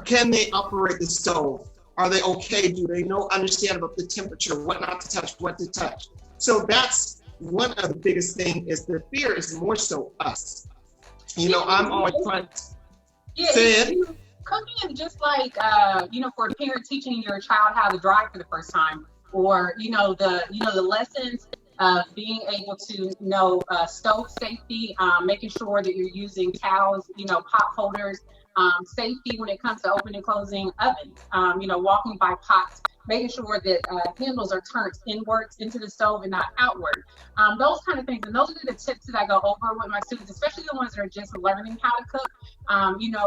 can they operate the stove? Are they okay? Do they understand about the temperature, what not to touch, what to touch? So that's one of the biggest things, is the fear is more so us. You know, I'm always trying to say it. Cooking is just like, for a parent teaching your child how to drive for the first time, or, the lessons of being able to know stove safety, making sure that you're using towels, pot holders, safety when it comes to opening and closing ovens, walking by pots, making sure that handles are turned inwards into the stove and not outward. Those kind of things. And those are the tips that I go over with my students, especially the ones that are just learning how to cook.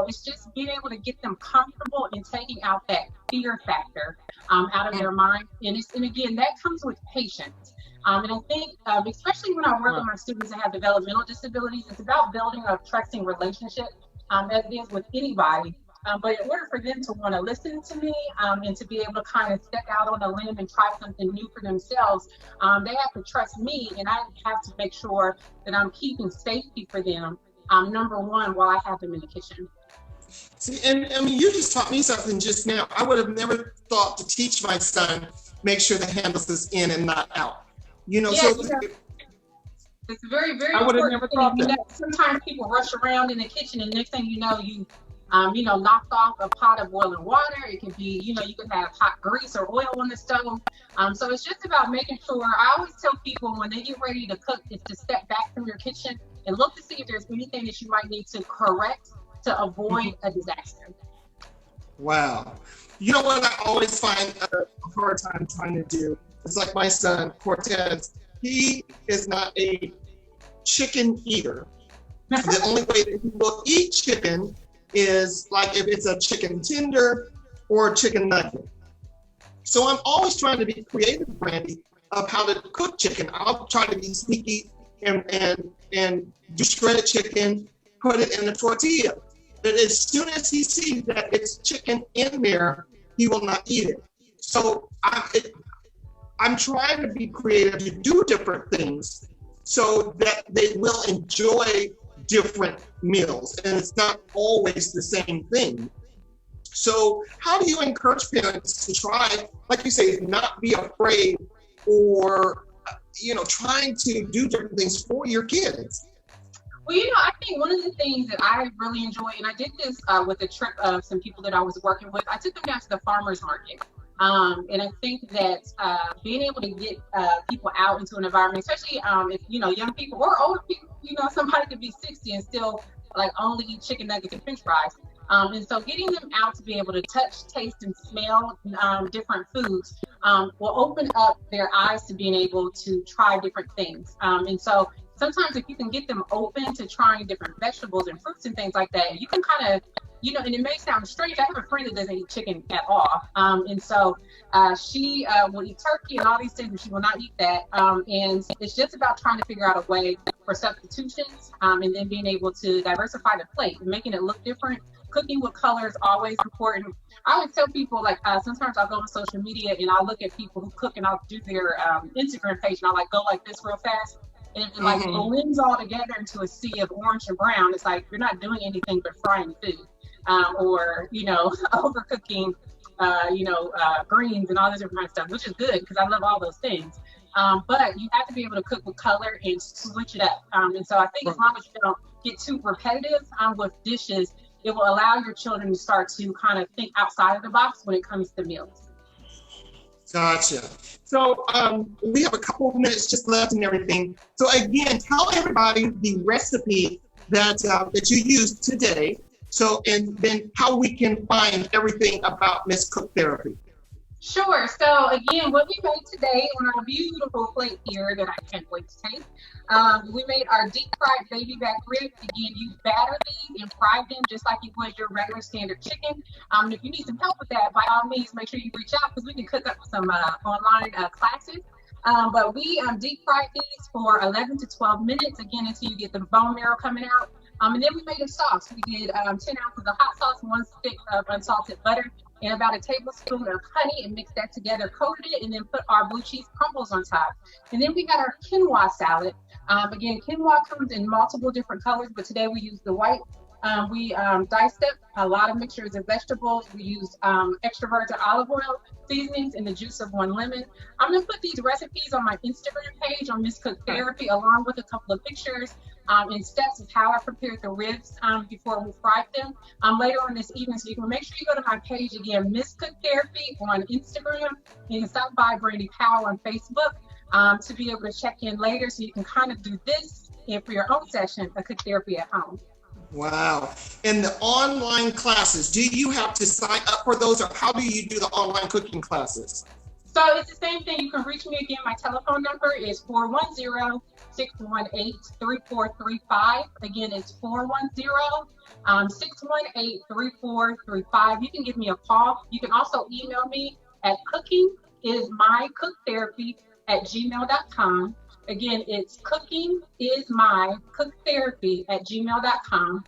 It's just being able to get them comfortable in taking out that fear factor out of their mind. And again, that comes with patience. And I think, especially when I work with my students that have developmental disabilities, it's about building a trusting relationship, as it is with anybody. But in order for them to want to listen to me and to be able to kind of step out on a limb and try something new for themselves, they have to trust me, and I have to make sure that I'm keeping safety for them, number one, while I have them in the kitchen. See, and I mean, you just taught me something just now. I would have never thought to teach my son, make sure the handles is in and not out. It's very, very I would have never thought that. Sometimes people rush around in the kitchen, and next thing you know, you knocked off a pot of boiling water. It could be, you could have hot grease or oil on the stove. So it's just about making sure. I always tell people when they get ready to cook is to step back from your kitchen and look to see if there's anything that you might need to correct to avoid a disaster. Wow. You know what I always find a hard time trying to do? It's like my son, Cortez. He is not a chicken eater. The only way that he will eat chicken is like if it's a chicken tender or a chicken nugget. So I'm always trying to be creative, Brandi, of how to cook chicken. I'll try to be sneaky and do shredded chicken, put it in a tortilla. But as soon as he sees that it's chicken in there, he will not eat it. So I'm trying to be creative to do different things so that they will enjoy different meals, and it's not always the same thing. So how do you encourage parents to try, like you say, not be afraid or, trying to do different things for your kids? Well, I think one of the things that I really enjoy, and I did this with a trip of some people that I was working with, I took them down to the farmer's market. And I think that being able to get people out into an environment, especially if, young people or older people, somebody could be 60 and still like only eat chicken nuggets and French fries. And so getting them out to be able to touch, taste, and smell different foods will open up their eyes to being able to try different things. And so sometimes if you can get them open to trying different vegetables and fruits and things like that, you can kind of, and it may sound strange. I have a friend that doesn't eat chicken at all. And so she will eat turkey and all these things, but she will not eat that. And it's just about trying to figure out a way for substitutions and then being able to diversify the plate and making it look different. Cooking with color is always important. I always tell people, like, sometimes I'll go on social media and I'll look at people who cook and I'll do their Instagram page and I'll go like this real fast. And it like blends all together into a sea of orange and brown. It's like you're not doing anything but frying food. Or overcooking, greens and all this different kind of stuff, which is good because I love all those things. But you have to be able to cook with color and switch it up. And so I think as long as you don't get too repetitive with dishes, it will allow your children to start to kind of think outside of the box when it comes to meals. Gotcha. So we have a couple of minutes just left and everything. So again, tell everybody the recipe that you used today. So, and then how we can find everything about Miss Cook Therapy. Sure. So again, what we made today on our beautiful plate here that I can't wait to taste, we made our deep fried baby back ribs. Again, you batter these and fry them just like you would your regular standard chicken. If you need some help with that, by all means, make sure you reach out because we can cook up some online classes. But we deep fried these for 11 to 12 minutes, again, until you get the bone marrow coming out. And then we made a sauce. We did 10 ounces of hot sauce, 1 stick of unsalted butter, and about a tablespoon of honey, and mixed that together, coated it, and then put our blue cheese crumbles on top. And then we got our quinoa salad. Again, quinoa comes in multiple different colors, but today we use the white. We diced up a lot of mixtures of vegetables. We used extra virgin olive oil, seasonings, and the juice of 1 lemon. I'm gonna put these recipes on my Instagram page on Miss Cook Therapy, along with a couple of pictures and steps of how I prepared the ribs before we fried them later on this evening. So you can make sure you go to my page again, Miss Cook Therapy on Instagram. You can stop by Brandi Powell on Facebook to be able to check in later, so you can kind of do this for your own session of cook therapy at home. Wow. And the online classes, do you have to sign up for those, or how do you do the online cooking classes? So it's the same thing. You can reach me again. My telephone number is 410-618-3435. Again, it's 410-618-3435. You can give me a call. You can also email me at cookingismycooktherapy@gmail.com. Again, it's cookingismycooktherapy@gmail.com.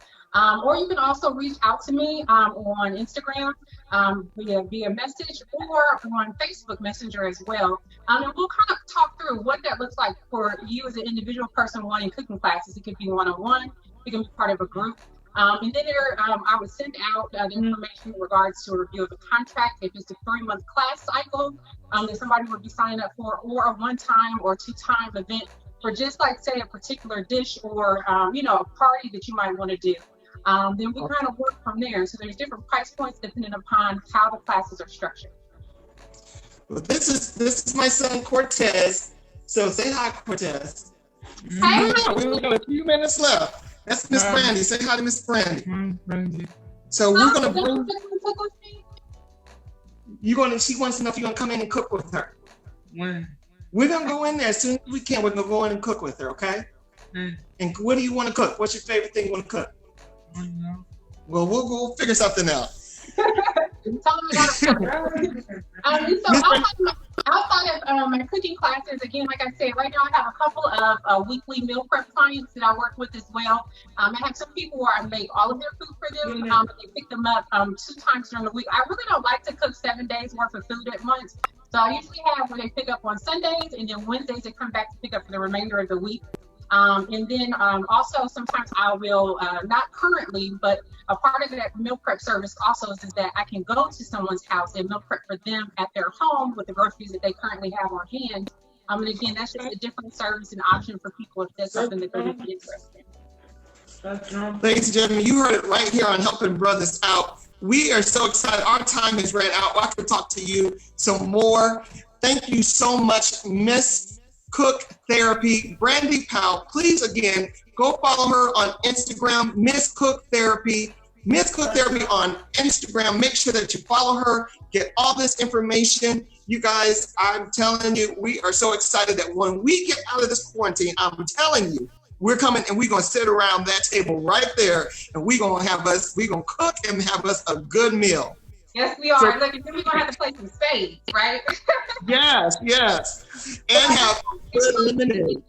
Or you can also reach out to me on Instagram via message, or on Facebook Messenger as well. And we'll kind of talk through what that looks like for you as an individual person wanting cooking classes. It could be one-on-one, it can be part of a group. And then I would send out the information in regards to a review of the contract, if it's a 3-month class cycle that somebody would be signing up for, or a 1-time or 2-time event for just like, say, a particular dish, or, a party that you might want to do. Then we kind of work from there. So there's different price points depending upon how the classes are structured. Well, this is my son Cortez. So say hi, Cortez. Hey. We got a few minutes left. That's Miss Brandi. Say hi to Miss Brandi. Brandi. So we're gonna bring. She wants to know if you're gonna come in and cook with her. When? We're gonna go in there as soon as we can. We're gonna go in and cook with her, okay? And what do you want to cook? What's your favorite thing you want to cook? Well, we'll go figure something out. Outside of my cooking classes, again, like I said, right now I have a couple of weekly meal prep clients that I work with as well. I have some people where I make all of their food for them. They pick them up 2 times during the week. I really don't like to cook 7 days worth of food at once. So I usually have where they pick up on Sundays, and then Wednesdays they come back to pick up for the remainder of the week. And then also sometimes I will, not currently, but a part of that meal prep service also is that I can go to someone's house and meal prep for them at their home with the groceries that they currently have on hand. And again, that's just a different service and option for people if that's something that they're really interested in. Ladies and gentlemen, you heard it right here on Helping Brothers Out. We are so excited. Our time has ran out. I could talk to you some more. Thank you so much, Miss Cook Therapy, Brandi Powell. Please, again, go follow her on Instagram, Miss Cook Therapy. Miss Cook Therapy on Instagram. Make sure that you follow her, get all this information. You guys, I'm telling you, we are so excited that when we get out of this quarantine, I'm telling you, we're coming and we're going to sit around that table right there, and we're going to cook and have us a good meal. Yes, we are. So, look, and then we're going to have to play some spades, right? Yes. And have lemonade.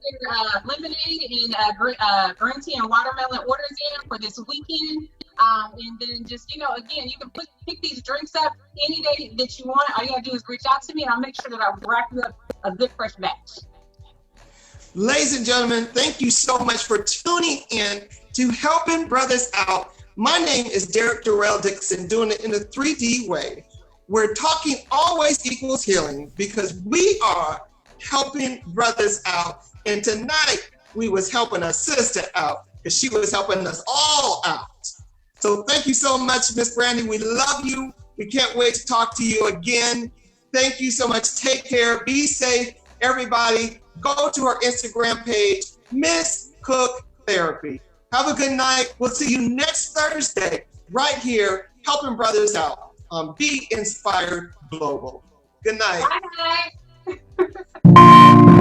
Lemonade and green tea and watermelon orders in for this weekend. And then just, again, you can pick these drinks up any day that you want. All you got to do is reach out to me, and I'll make sure that I wrap you up a good fresh batch. Ladies and gentlemen, thank you so much for tuning in to Helping Brothers Out. My name is Derek Durrell Dixon, doing it in a 3D way. We're talking always equals healing, because we are helping brothers out. And tonight we was helping a sister out, because she was helping us all out. So thank you so much, Miss Brandi. We love you. We can't wait to talk to you again. Thank you so much. Take care. Be safe, everybody. Go to our Instagram page, Miss Cook Therapy. Have a good night. We'll see you next Thursday right here, Helping Brothers Out on Be Inspired Global. Good night. Bye.